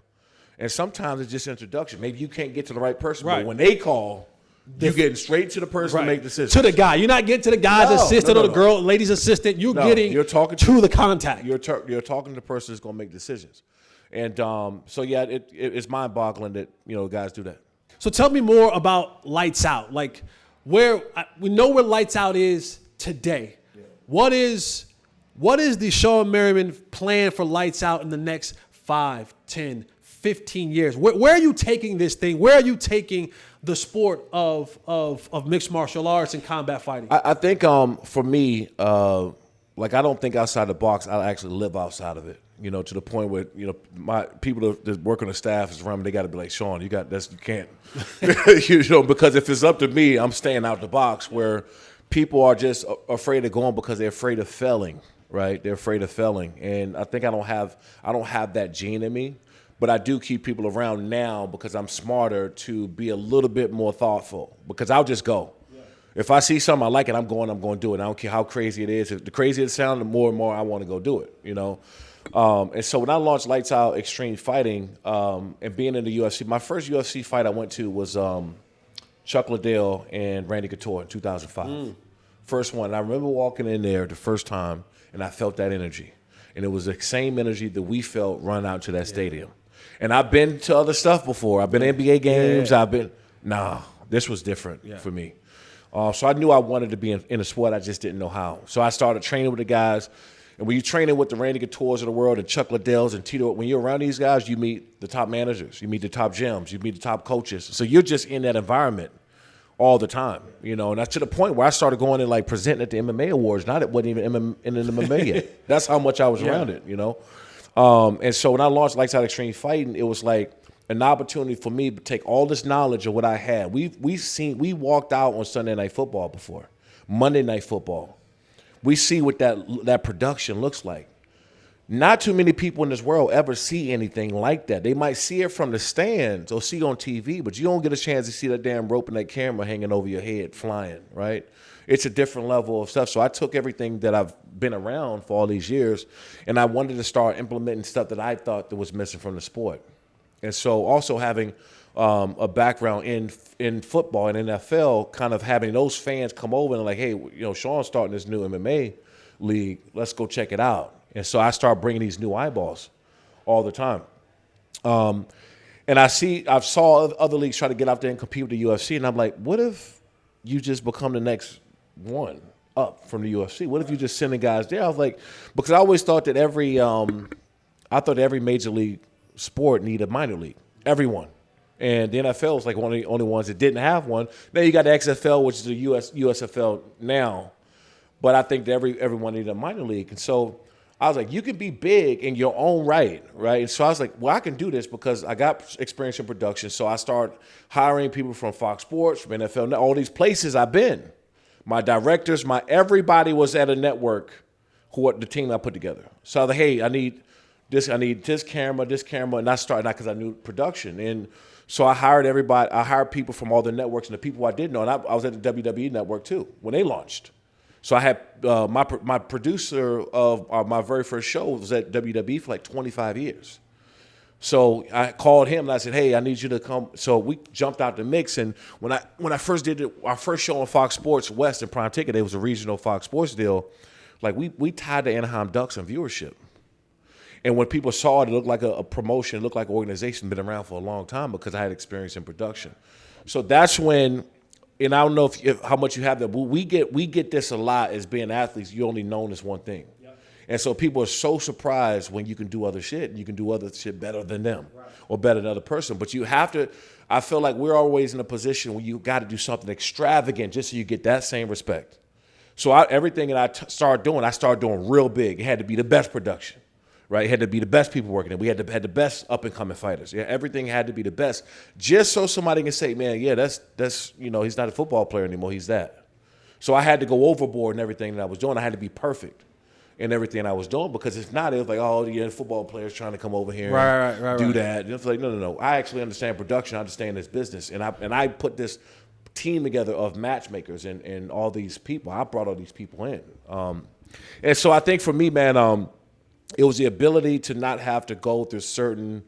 and sometimes it's just introduction. Maybe you can't get to the right person, right. But when they call, you're getting straight to the person to make decisions. To the guy. You're not getting to the guy's assistant or the girl, lady's assistant. You're getting to the contact. You're talking to the person that's going to make decisions. And so yeah, it's mind-boggling that guys do that. So tell me more about Lights Out. Like we know where Lights Out is today. Yeah. What is the Shawne Merriman plan for Lights Out in the next 5, 10, 15 years? Where are you taking this thing? Where are you taking the sport of mixed martial arts and combat fighting? I think for me, like I don't think outside the box. I actually live outside of it. To the point where my people that work on the staff is around me. They got to be like, Shawne, you can't, because if it's up to me, I'm staying out the box. Where people are just afraid of going because they're afraid of failing. Right? They're afraid of failing, and I think I don't have that gene in me. But I do keep people around now because I'm smarter to be a little bit more thoughtful. Because I'll just go. Yeah. If I see something I like it, I'm going to do it. I don't care how crazy it is. If the crazier it sounds, the more and more I want to go do it. And so when I launched Lights Out Extreme Fighting and being in the UFC, my first UFC fight I went to was Chuck Liddell and Randy Couture in 2005. First one. And I remember walking in there the first time, and I felt that energy. And it was the same energy that we felt run out to that stadium. And I've been to other stuff before. I've been to NBA games. This was different for me. So I knew I wanted to be in a sport. I just didn't know how. So I started training with the guys. And when you're training with the Randy Coutures of the world and Chuck Liddells and Tito, when you're around these guys, you meet the top managers. You meet the top gyms. You meet the top coaches. So you're just in that environment all the time, and that's to the point where I started going and like presenting at the MMA awards. Not it wasn't even in the MMA yet. That's how much I was around it, And so when I launched Lights Out Extreme Fighting, it was like an opportunity for me to take all this knowledge of what I had. We walked out on Sunday Night Football before, Monday Night Football. We see what that production looks like. Not too many people in this world ever see anything like that. They might see it from the stands or see it on TV, but you don't get a chance to see that damn rope and that camera hanging over your head flying, right? It's a different level of stuff. So I took everything that I've been around for all these years, and I wanted to start implementing stuff that I thought that was missing from the sport. And so also having a background in football and NFL, kind of having those fans come over and like, hey, Shawne's starting this new MMA league. Let's go check it out. And so I start bringing these new eyeballs all the time. And I've saw other leagues try to get out there and compete with the UFC. And I'm like, what if you just become the next one up from the UFC? What if you just sending guys there? I was like, because I always thought that every major league sport needed a minor league. Everyone. And the NFL is like one of the only ones that didn't have one. Now you got the XFL, which is the USFL now. But I think that everyone needed a minor league. And so I was like, you can be big in your own right? And so I was like, well, I can do this because I got experience in production. So I started hiring people from Fox Sports, from NFL, all these places I've been. My directors, everybody was at a network the team I put together. So I was like, hey, I need this camera, and I started because I knew production. And so I hired everybody. I hired people from all the networks and the people I did know. And I was at the WWE network too when they launched. So I had my producer of my very first show was at WWE for like 25 years. So I called him and I said, hey, I need you to come. So we jumped out the mix. And when I first did our first show on Fox Sports West and Prime Ticket, it was a regional Fox Sports deal. Like we tied the Anaheim Ducks in viewership. And when people saw it, it looked like a promotion, it looked like an organization been around for a long time because I had experience in production. So that's when. And I don't know if how much you have that, but we get this a lot as being athletes. You're only known as one thing. Yep. And so people are so surprised when you can do other shit and you can do other shit better than them or better than another person. But you have to, I feel like we're always in a position where you got to do something extravagant just so you get that same respect. So everything that I started doing real big. It had to be the best production. Right, it had to be the best people working it. We had the best up and coming fighters. Yeah, everything had to be the best, just so somebody can say, "Man, yeah, that's he's not a football player anymore. He's that." So I had to go overboard in everything that I was doing. I had to be perfect in everything I was doing because if not, it was like, "Oh, yeah, football players trying to come over here and do that." And it's like, no. I actually understand production. I understand this business, and I put this team together of matchmakers and all these people. I brought all these people in, and so I think for me, man. It was the ability to not have to go through certain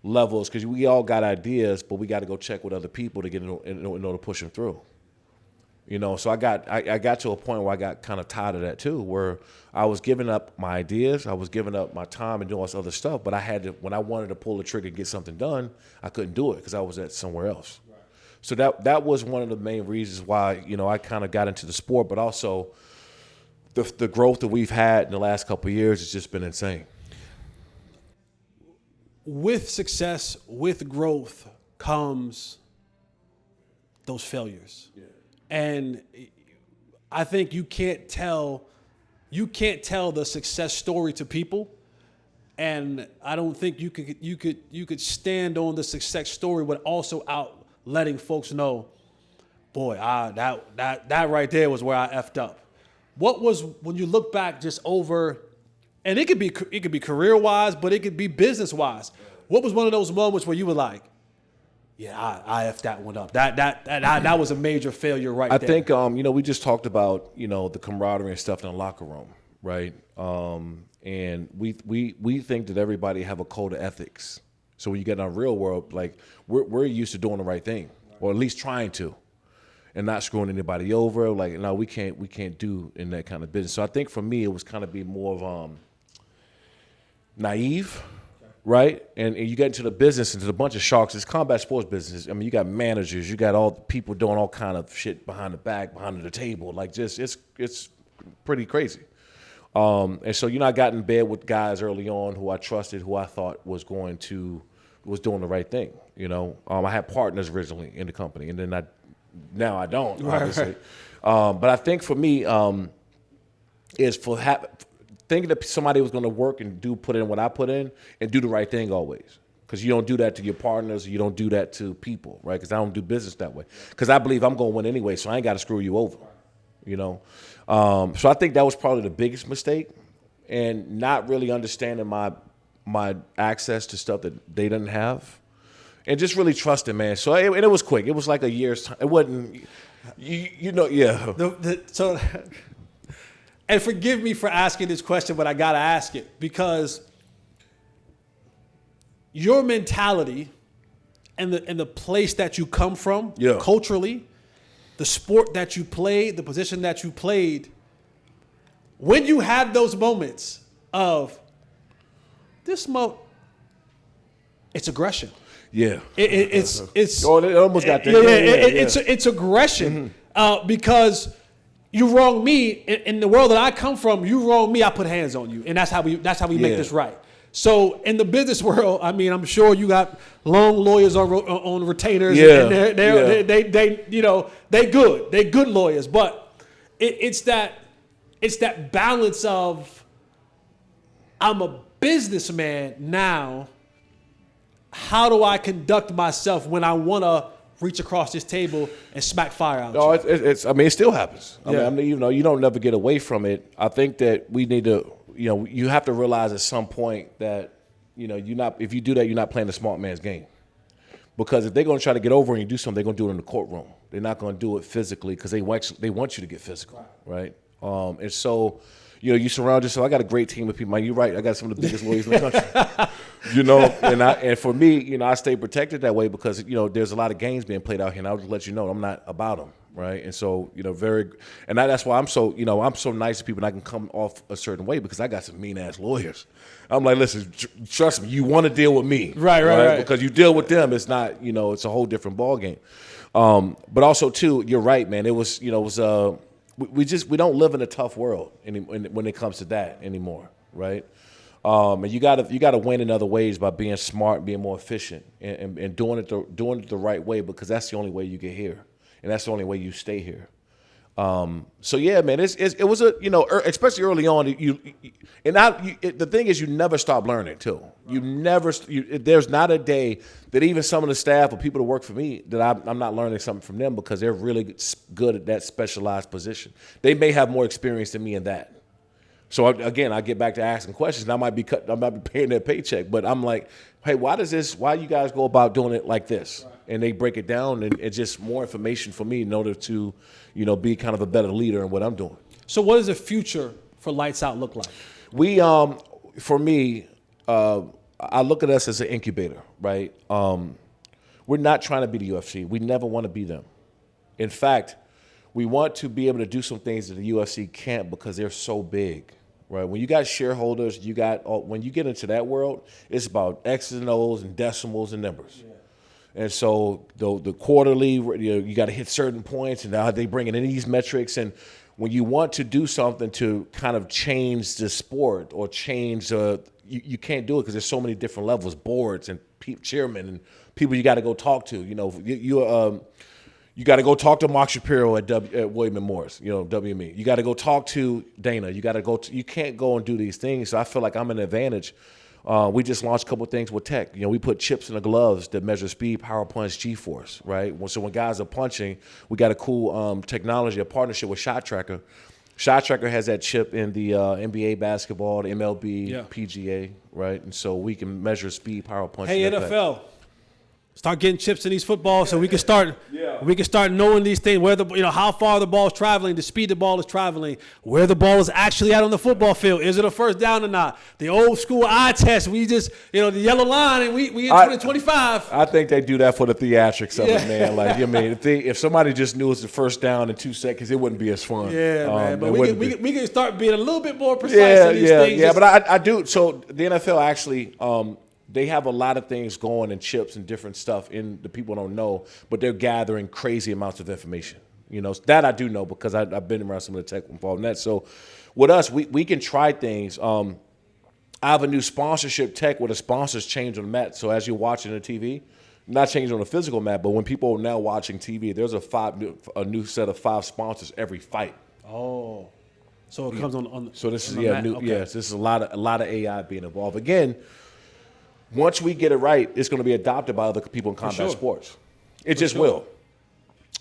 levels because we all got ideas, but we got to go check with other people to get in order to push them through. So I got to a point where I got kind of tired of that too, where I was giving up my ideas, I was giving up my time and doing all this other stuff, but I had to, when I wanted to pull the trigger and get something done, I couldn't do it because I was at somewhere else. Right. So that was one of the main reasons why, I kind of got into the sport, but also the growth that we've had in the last couple of years has just been insane. With success, with growth comes those failures. Yeah. And I think you can't tell the success story to people, and I don't think you could stand on the success story but also out letting folks know, boy, that right there was where I effed up. What was, when you look back just over, and it could be career wise, but it could be business wise. What was one of those moments where you were like, yeah, I effed that one up. That was a major failure there. I think, we just talked about, the camaraderie and stuff in the locker room, right? And we think that everybody have a code of ethics. So when you get in our real world, like we're used to doing the right thing, or at least trying to, and not screwing anybody over. Like, no, we can't do in that kind of business. So I think for me, it was kind of be more of naive. Right? And you get into the business, into a bunch of sharks. It's combat sports business. I mean, you got managers, you got all the people doing all kind of shit behind the back, behind the table. Like, just it's pretty crazy. And so, I got in bed with guys early on who I trusted, who I thought was doing the right thing. I had partners originally in the company, and then now I don't, obviously. Right. But I think for me, is thinking that somebody was going to work and put in what I put in and do the right thing always. Because you don't do that to your partners. You don't do that to people, right? Because I don't do business that way. Because I believe I'm going to win anyway, so I ain't got to screw you over, So I think that was probably the biggest mistake, and not really understanding my access to stuff that they didn't have, and just really trusting, man. So it was quick. It was like a year's time. It wasn't, yeah. So... And forgive me for asking this question, but I got to ask it, because your mentality and the place that you come from, culturally, the sport that you played, the position that you played, when you have those moments of it's aggression. Yeah. It's it almost got there. It's aggression, because you wrong me in the world that I come from. You wrong me, I put hands on you, and that's how we make this right. So in the business world, I mean, I'm sure you got long lawyers on retainers, and they good lawyers, but it's that balance of, I'm a businessman now. How do I conduct myself when I want to reach across this table and smack fire out? No, it still happens. I mean, you don't never get away from it. I think that we need to, you have to realize at some point that, if you do that, you're not playing the smart man's game. Because if they're going to try to get over and you do something, they're going to do it in the courtroom. They're not going to do it physically because they want you to get physical, right? And so, you surround yourself. I got a great team of people. Man, you're right. I got some of the biggest lawyers in the country. And for me, I stay protected that way because, there's a lot of games being played out here, and I'll just let you know I'm not about them, right? And so, that's why I'm so nice to people, and I can come off a certain way because I got some mean-ass lawyers. I'm like, listen, trust me, you want to deal with me. Right. Because you deal with them, it's not, it's a whole different ballgame. But also, too, you're right, man. We don't live in a tough world when it comes to that anymore, right? And you gotta win in other ways by being smart, being more efficient, and doing it the right way, because that's the only way you get here, and that's the only way you stay here. So yeah, man, it was especially early on. The thing is, you never stop learning too. There's not a day that even some of the staff or people that work for me that I'm not learning something from them, because they're really good at that specialized position. They may have more experience than me in that. So again, I get back to asking questions, and I might be paying their paycheck, but I'm like, hey, why you guys go about doing it like this? Right. And they break it down, and it's just more information for me in order to, be kind of a better leader in what I'm doing. So what does the future for Lights Out look like? For me, I look at us as an incubator, right? We're not trying to be the UFC. We never want to be them. In fact, we want to be able to do some things that the UFC can't because they're so big, right? When you got shareholders, when you get into that world, it's about X's and O's and decimals and numbers. Yeah. And so the quarterly, you got to hit certain points, and now they bring in these metrics. And when you want to do something to kind of change the sport or change, you can't do it because there's so many different levels, boards and chairmen and people you got to go talk to. You got to go talk to Mark Shapiro at William and Morris, WME. You got to go talk to Dana. You can't go and do these things. So I feel like I'm an advantage. We just launched a couple of things with tech. We put chips in the gloves that measure speed, power punch, G-force, right? So when guys are punching, we got a cool technology, a partnership with Shot Tracker. Shot Tracker has that chip in the NBA basketball, the MLB, PGA, right? And so we can measure speed, power punch. Hey, NFL. Start getting chips in these footballs so we can start knowing these things, how far the ball is traveling, the speed the ball is traveling, where the ball is actually at on the football field. Is it a first down or not? The old school eye test, we just, the yellow line and we in 2025. I think they do that for the theatrics of it, man. Like, if somebody just knew it's the first down in 2 seconds, it wouldn't be as fun. Yeah, man. But we can start being a little bit more precise in these things. Yeah, but I do. So the NFL actually, they have a lot of things going and chips and different stuff in the people don't know, but they're gathering crazy amounts of information. That I do know because I've been around some of the tech involved in that. So with us, we can try things. I have a new sponsorship tech where the sponsors change on the mat. So as you're watching the TV, not changing on the physical mat, but when people are now watching TV, there's a new set of 5 sponsors every fight. Oh, so it comes on. So this is new. Okay. Yes, this is a lot of AI being involved. Again, once we get it right, it's going to be adopted by other people in combat sports. It just will.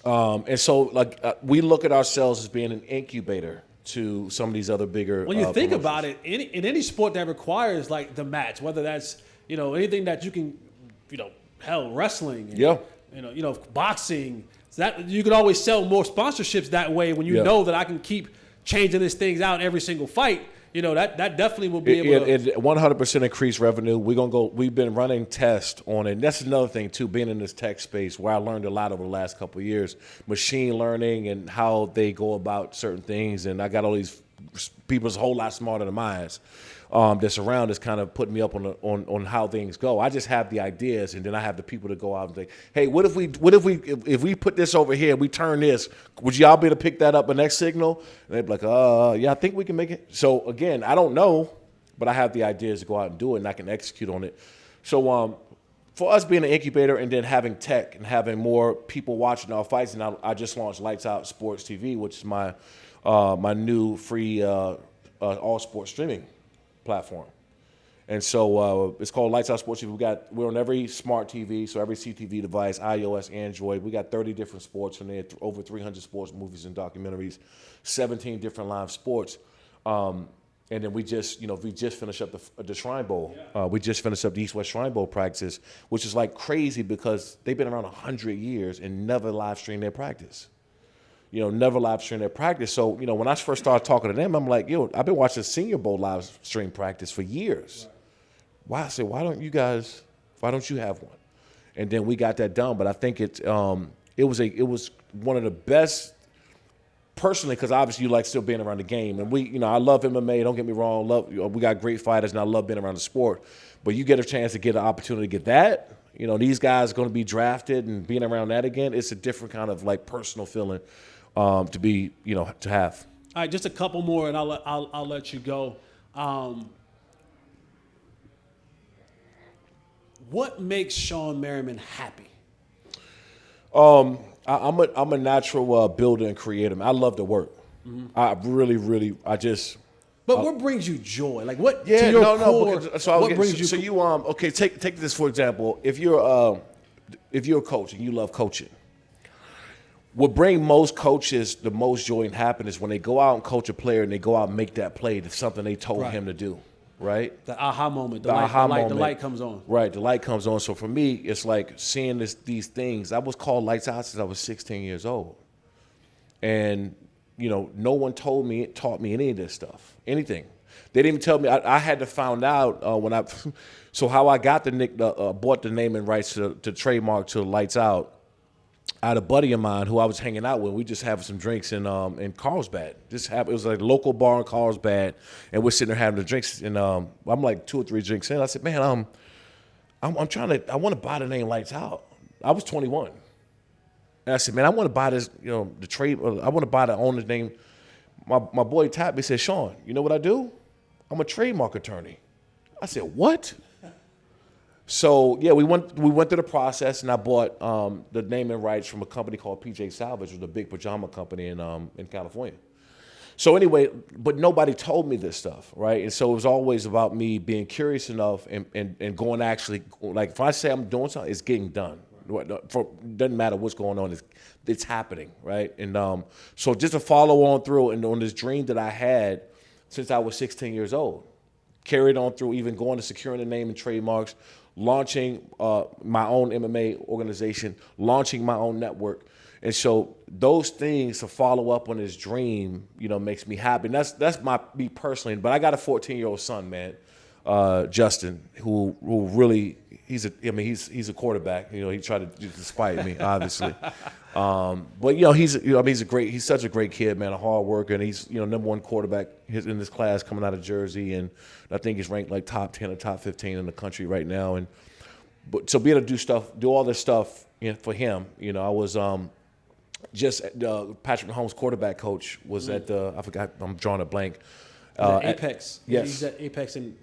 And so, we look at ourselves as being an incubator to some of these other bigger. When you think about it, in any sport that requires the match, whether that's anything that you can, wrestling, and, boxing, so that you could always sell more sponsorships that way when you know that I can keep changing these things out every single fight. That definitely will be able to. It 100% increase revenue. We've been running tests on it. And that's another thing, too, being in this tech space where I learned a lot over the last couple of years. Machine learning and how they go about certain things. And I got all these people a whole lot smarter than mine that's around us kind of putting me up on how things go. I just have the ideas, and then I have the people to go out and say, hey, what if we put this over here, we turn this, would y'all be able to pick that up a next signal? And they'd be like, yeah, I think we can make it. So again, I don't know, but I have the ideas to go out and do it, and I can execute on it. So for us being an incubator and then having tech and having more people watching our fights, and I just launched Lights Out Sports TV, which is my new free all sports streaming platform. And so it's called Lights Out Sports TV. We're on every smart TV, so every CTV device, iOS, Android. We got 30 different sports from there, over 300 sports movies and documentaries, 17 different live sports. And then we just finished up the Shrine Bowl. We just finished up the East-West Shrine Bowl practice, which is like crazy because they've been around 100 years and never live streamed their practice. Never live stream their practice. So, when I first started talking to them, I'm like, I've been watching Senior Bowl live stream practice for years. Right. I said, why don't you have one? And then we got that done. But I think it was one of the best, personally, because obviously you like still being around the game. And I love MMA, don't get me wrong. We got great fighters, and I love being around the sport. But you get a chance to get an opportunity to get that. These guys are going to be drafted, and being around that again, it's a different kind of personal feeling. To be, to have. All right, just a couple more, and I'll let you go. What makes Shawne Merriman happy? I'm a natural builder and creator. I love to work. Mm-hmm. I really, But what brings you joy? Like what? Yeah, to your core, what brings you? So you okay? Take this for example. If you're a coach and you love coaching. What brings most coaches the most joy and happiness when they go out and coach a player and they go out and make that play to something they told him to do, right? The aha moment, the light comes on. Right, the light comes on. So for me, it's like seeing these things. I was called Lights Out since I was 16 years old. And, no one taught me any of this stuff, anything. They didn't even tell me. I had to find out so how I got bought the naming rights to trademark to Lights Out. I had a buddy of mine who I was hanging out with. We just having some drinks in Carlsbad. It was like a local bar in Carlsbad, and we're sitting there having the drinks. And I'm like 2 or 3 drinks in. I said, man, I want to buy the name Lights Out. I was 21. And I said, man, I want to buy this, the trade. I want to buy the owner's name. My boy tapped me and said, Shawne, you know what I do? I'm a trademark attorney. I said, what? So, yeah, we went through the process, and I bought the naming rights from a company called PJ Salvage, which was a big pajama company in California. So anyway, but nobody told me this stuff, right? And so it was always about me being curious enough and going actually, like if I say I'm doing something, it's getting done. Doesn't matter what's going on, it's happening, right? And so just to follow on through and on this dream that I had since I was 16 years old, carried on through even going to securing the name and trademarks, launching my own MMA organization, launching my own network. And so those things to follow up on this dream, makes me happy. And that's me personally. But I got a 14-year-old son, man, Justin, who really he's a quarterback. He tried to despite me, obviously. But he's such a great kid, man, a hard worker, and he's number 1 quarterback in this class coming out of Jersey, and I think he's ranked like top 10 or top 15 in the country right now. But so be able to do all this stuff for him, I was just Patrick Mahomes' quarterback coach was at I forgot, I'm drawing a blank. Apex. Yes. He's at Apex and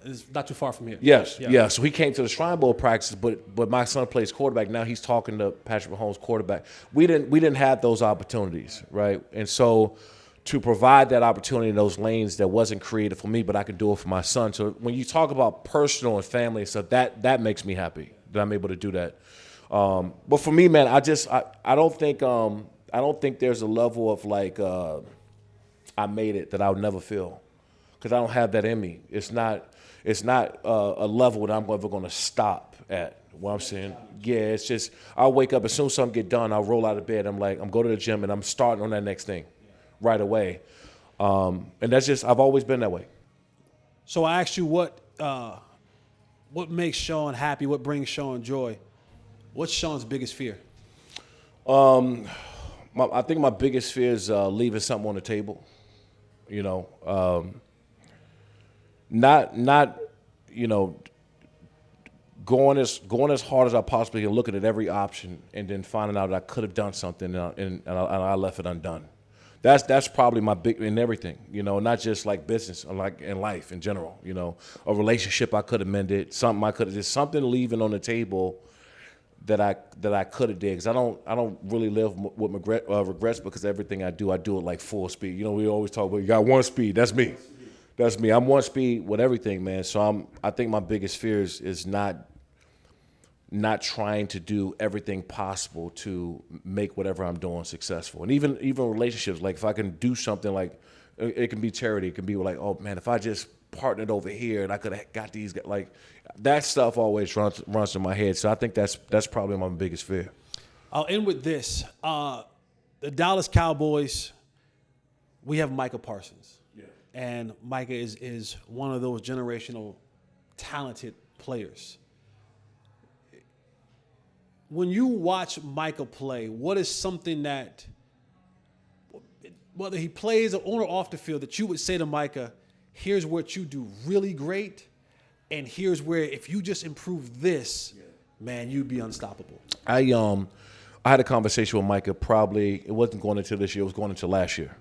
it's not too far from here. Yes. Yeah. So he came to the Shrine Bowl practice, but my son plays quarterback. Now he's talking to Patrick Mahomes' quarterback. We didn't have those opportunities, right? And so to provide that opportunity in those lanes that wasn't created for me, but I could do it for my son. So when you talk about personal and family and stuff, that makes me happy that I'm able to do that. But for me, man, I don't think there's a level of like I made it that I would never feel, because I don't have that in me. It's not a level that I'm ever going to stop at. What I'm saying, yeah, it's just I'll wake up as soon as something get done, I'll roll out of bed. I'm going to the gym and I'm starting on that next thing right away. And that's just I've always been that way. So I asked you what makes Shawne happy, what brings Shawne joy. What's Shawne's biggest fear? I think my biggest fear is leaving something on the table. Not going as hard as I possibly can, looking at every option, and then finding out that I could have done something and I left it undone. That's probably my big in everything. Not just like business, like in life in general. A relationship I could have mended, something I could have just something leaving on the table that I could have did, because I don't really live with regrets, because everything I do it like full speed. We always talk about you got one speed. That's me. I'm one speed with everything, man. So I think my biggest fear is not trying to do everything possible to make whatever I'm doing successful. And even relationships, like if I can do something, like it can be charity, it can be like, oh man, if I just partnered over here and I could have got these guys, like that stuff always runs in my head. So I think that's probably my biggest fear. I'll end with this. The Dallas Cowboys, we have Micah Parsons. Yeah. And Micah is one of those generational talented players. When you watch Micah play, what is something that, whether he plays on or off the field, that you would say to Micah, here's what you do really great, and here's where if you just improve this, man, you'd be unstoppable? I had a conversation with Micah, probably, it wasn't going into this year, it was going into last year.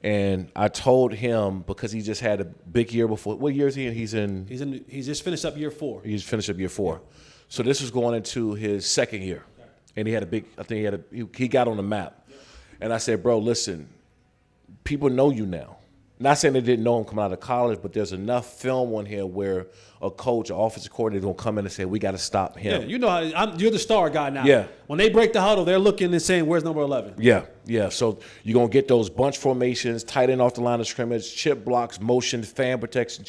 And I told him, because he just had a big year before. What year is he in? He's just finished up year 4. He's finished up year 4. Yeah. So this was going into his second year. And he had he got on the map. Yeah. And I said, bro, listen, people know you now. Not saying they didn't know him coming out of college, but there's enough film on here where a coach, an offensive coordinator, going to come in and say, we got to stop him. Yeah, you're the star guy now. Yeah. When they break the huddle, they're looking and saying, where's number 11? Yeah. So you're going to get those bunch formations, tight end off the line of scrimmage, chip blocks, motion, fan protection.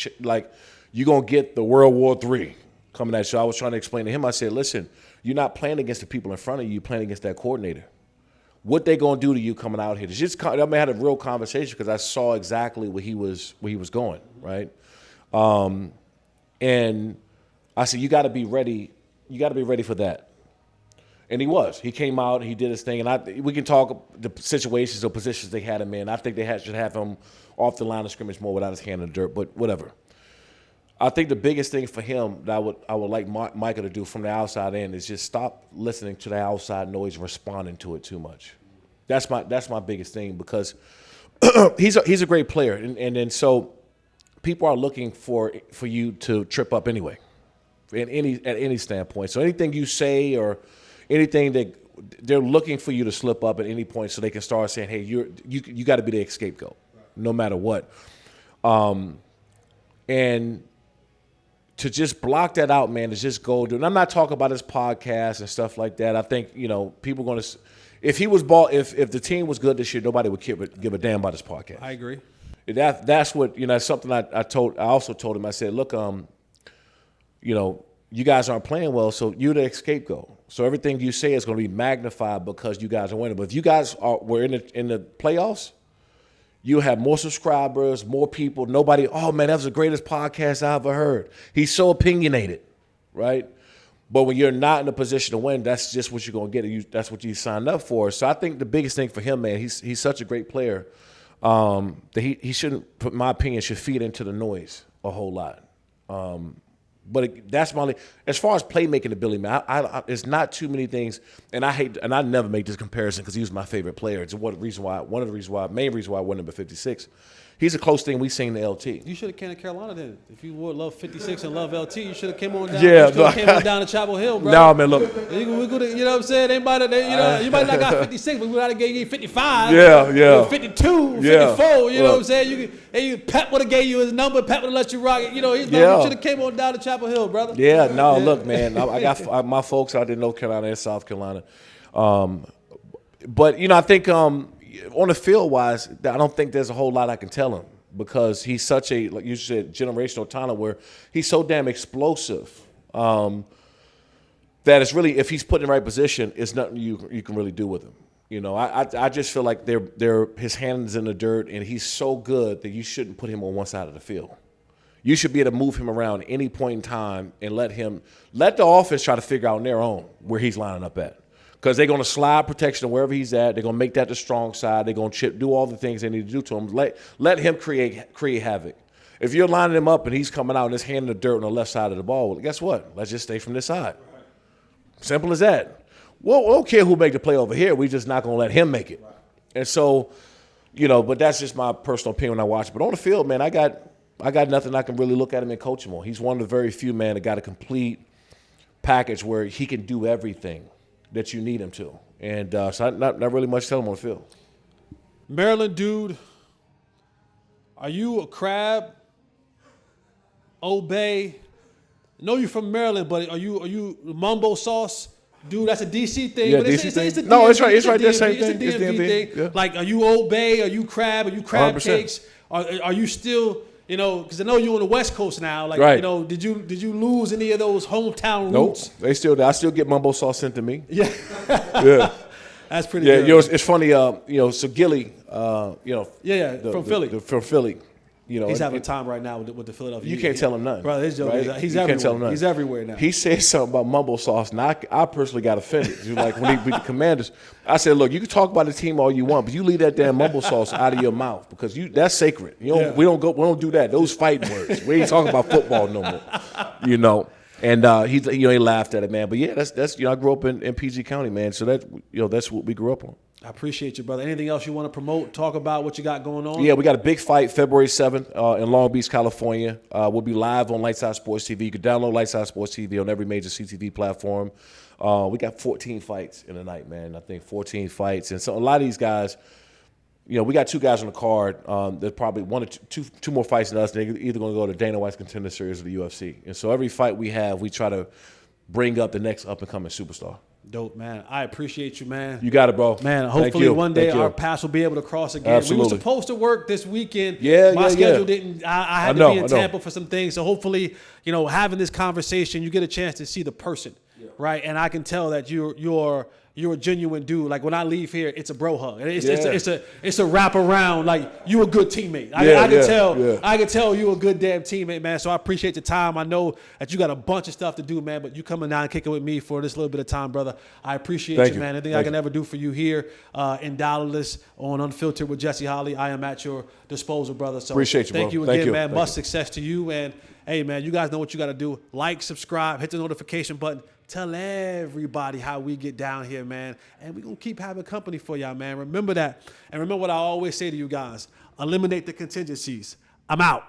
You're going to get the World War III coming at you. So I was trying to explain to him, I said, listen, you're not playing against the people in front of you, you're playing against that coordinator. What they gonna do to you coming out here? I had a real conversation, because I saw exactly where he was going, right? And I said, you got to be ready. You got to be ready for that. And he was. He came out, he did his thing, and we can talk the situations or positions they had him in. I think they should have him off the line of scrimmage more without his hand in the dirt, but whatever. I think the biggest thing for him that I would like Micah to do from the outside in is just stop listening to the outside noise and responding to it too much. That's my biggest thing, because he's a great player, and then so people are looking for you to trip up anyway, at any standpoint. So anything you say or anything that they're looking for you to slip up at any point, so they can start saying, "Hey, you got to be the scapegoat, no matter what." And to just block that out, man, is just go do. And I'm not talking about his podcast and stuff like that. I think people are going to. If the team was good this year, nobody would give a damn about his podcast. I agree. That's what something I also told him. I said, look, you guys aren't playing well, so you're the scapegoat. So everything you say is going to be magnified because you guys are winning. But if you guys were in the playoffs, you have more subscribers, more people. Nobody, oh man, that was the greatest podcast I ever heard. He's so opinionated, right? But when you're not in a position to win, that's just what you're going to get. That's what you signed up for. So I think the biggest thing for him, man, he's such a great player that he shouldn't, in my opinion, should feed into the noise a whole lot. But that's my, as far as playmaking ability, man, it's not too many things, and I never make this comparison because he was my favorite main reason why I won number 56. He's a close thing we seen to LT. You should have came to Carolina then. If you would love 56 and love LT, you should have came on down. Came on down to Chapel Hill, bro. No, man, look. You know what I'm saying? You might not got 56, but we would have gave you 55. Yeah. 52, 54. You know what I'm saying? Pep would have gave you his number. Pep would have let you rock it. You should have came on down to Chapel Hill, brother. Yeah, no, look, man. I got my folks out in North Carolina and South Carolina. But, I think on the field-wise, I don't think there's a whole lot I can tell him because he's such a, like you said, generational talent where he's so damn explosive that it's really, if he's put in the right position, it's nothing you can really do with him. I just feel like his hands in the dirt, and he's so good that you shouldn't put him on one side of the field. You should be able to move him around at any point in time and let the offense try to figure out on their own where he's lining up at. Because they're going to slide protection wherever he's at. They're going to make that the strong side. They're going to do all the things they need to do to him. Let him create havoc. If you're lining him up and he's coming out and his hand in the dirt on the left side of the ball, well, guess what? Let's just stay from this side. Simple as that. Well, we don't care who make the play over here. We're just not going to let him make it. And so, but that's just my personal opinion when I watch it. But on the field, man, I got nothing I can really look at him and coach him on. He's one of the very few, man, that got a complete package where he can do everything that you need him to. And so not really much to tell him on the field. Maryland dude, are you a crab? Obey? I know you're from Maryland, but are you mumbo sauce? Dude, that's a DC thing. Yeah, but DC thing. It's a No, DMV, it's right. It's right there. Same It's a thing. It's DMV thing. Yeah. Like, are you Obey? Are you crab? Are you crab 100%. cakes? Are you still, because I know you're on the West Coast now. Like, right. Did you lose any of those hometown Nope. roots? I still get mumbo sauce sent to me. Yeah. Yeah. That's pretty good. Yeah, it's funny, so Gilly, from Philly. From Philly. He's having a time right now with the Philadelphia. You can't tell him nothing. Bro, his joke right? He's you everywhere. Can't tell him nothing. He's everywhere now. He said something about mumbo sauce, and I personally got offended. He was like, when he beat the Commanders, I said, look, you can talk about the team all you want, but you leave that damn mumbo sauce out of your mouth because that's sacred. We don't do that. Those fighting words. We ain't talking about football no more. And he laughed at it, man. But yeah, that's I grew up in PG County, man. So that's what we grew up on. I appreciate you, brother. Anything else you want to promote, talk about, what you got going on? Yeah, we got a big fight February 7th in Long Beach, California. We'll be live on Lightside Sports TV. You can download Lightside Sports TV on every major CTV platform. We got 14 fights in the night, man. I think 14 fights. And so a lot of these guys, we got 2 guys on the card. There's probably 1 or 2 more fights than us. They're either going to go to Dana White's Contender Series or the UFC. And so every fight we have, we try to bring up the next up-and-coming superstar. Dope, man. I appreciate you, man. You got it, bro. Man, hopefully one day our paths will be able to cross again. Absolutely. We were supposed to work this weekend. My schedule didn't. I had to be in Tampa for some things. So hopefully, having this conversation, you get a chance to see the person. right? And I can tell that you're a genuine dude. Like when I leave here, it's a bro hug. It's a wrap around. Like you a good teammate. I can tell you a good damn teammate, man. So I appreciate the time. I know that you got a bunch of stuff to do, man. But you coming down and kicking with me for this little bit of time, brother. I appreciate you, man. Anything I can ever do for you here in Dallas on Unfiltered with Jesse Holley, I am at your disposal, brother. So appreciate you, thank bro. you again, man. Much success to you. And hey, man, you guys know what you got to do. Like, subscribe, hit the notification button. Tell everybody how we get down here, man. And we're going to keep having company for y'all, man. Remember that. And remember what I always say to you guys. Eliminate the contingencies. I'm out.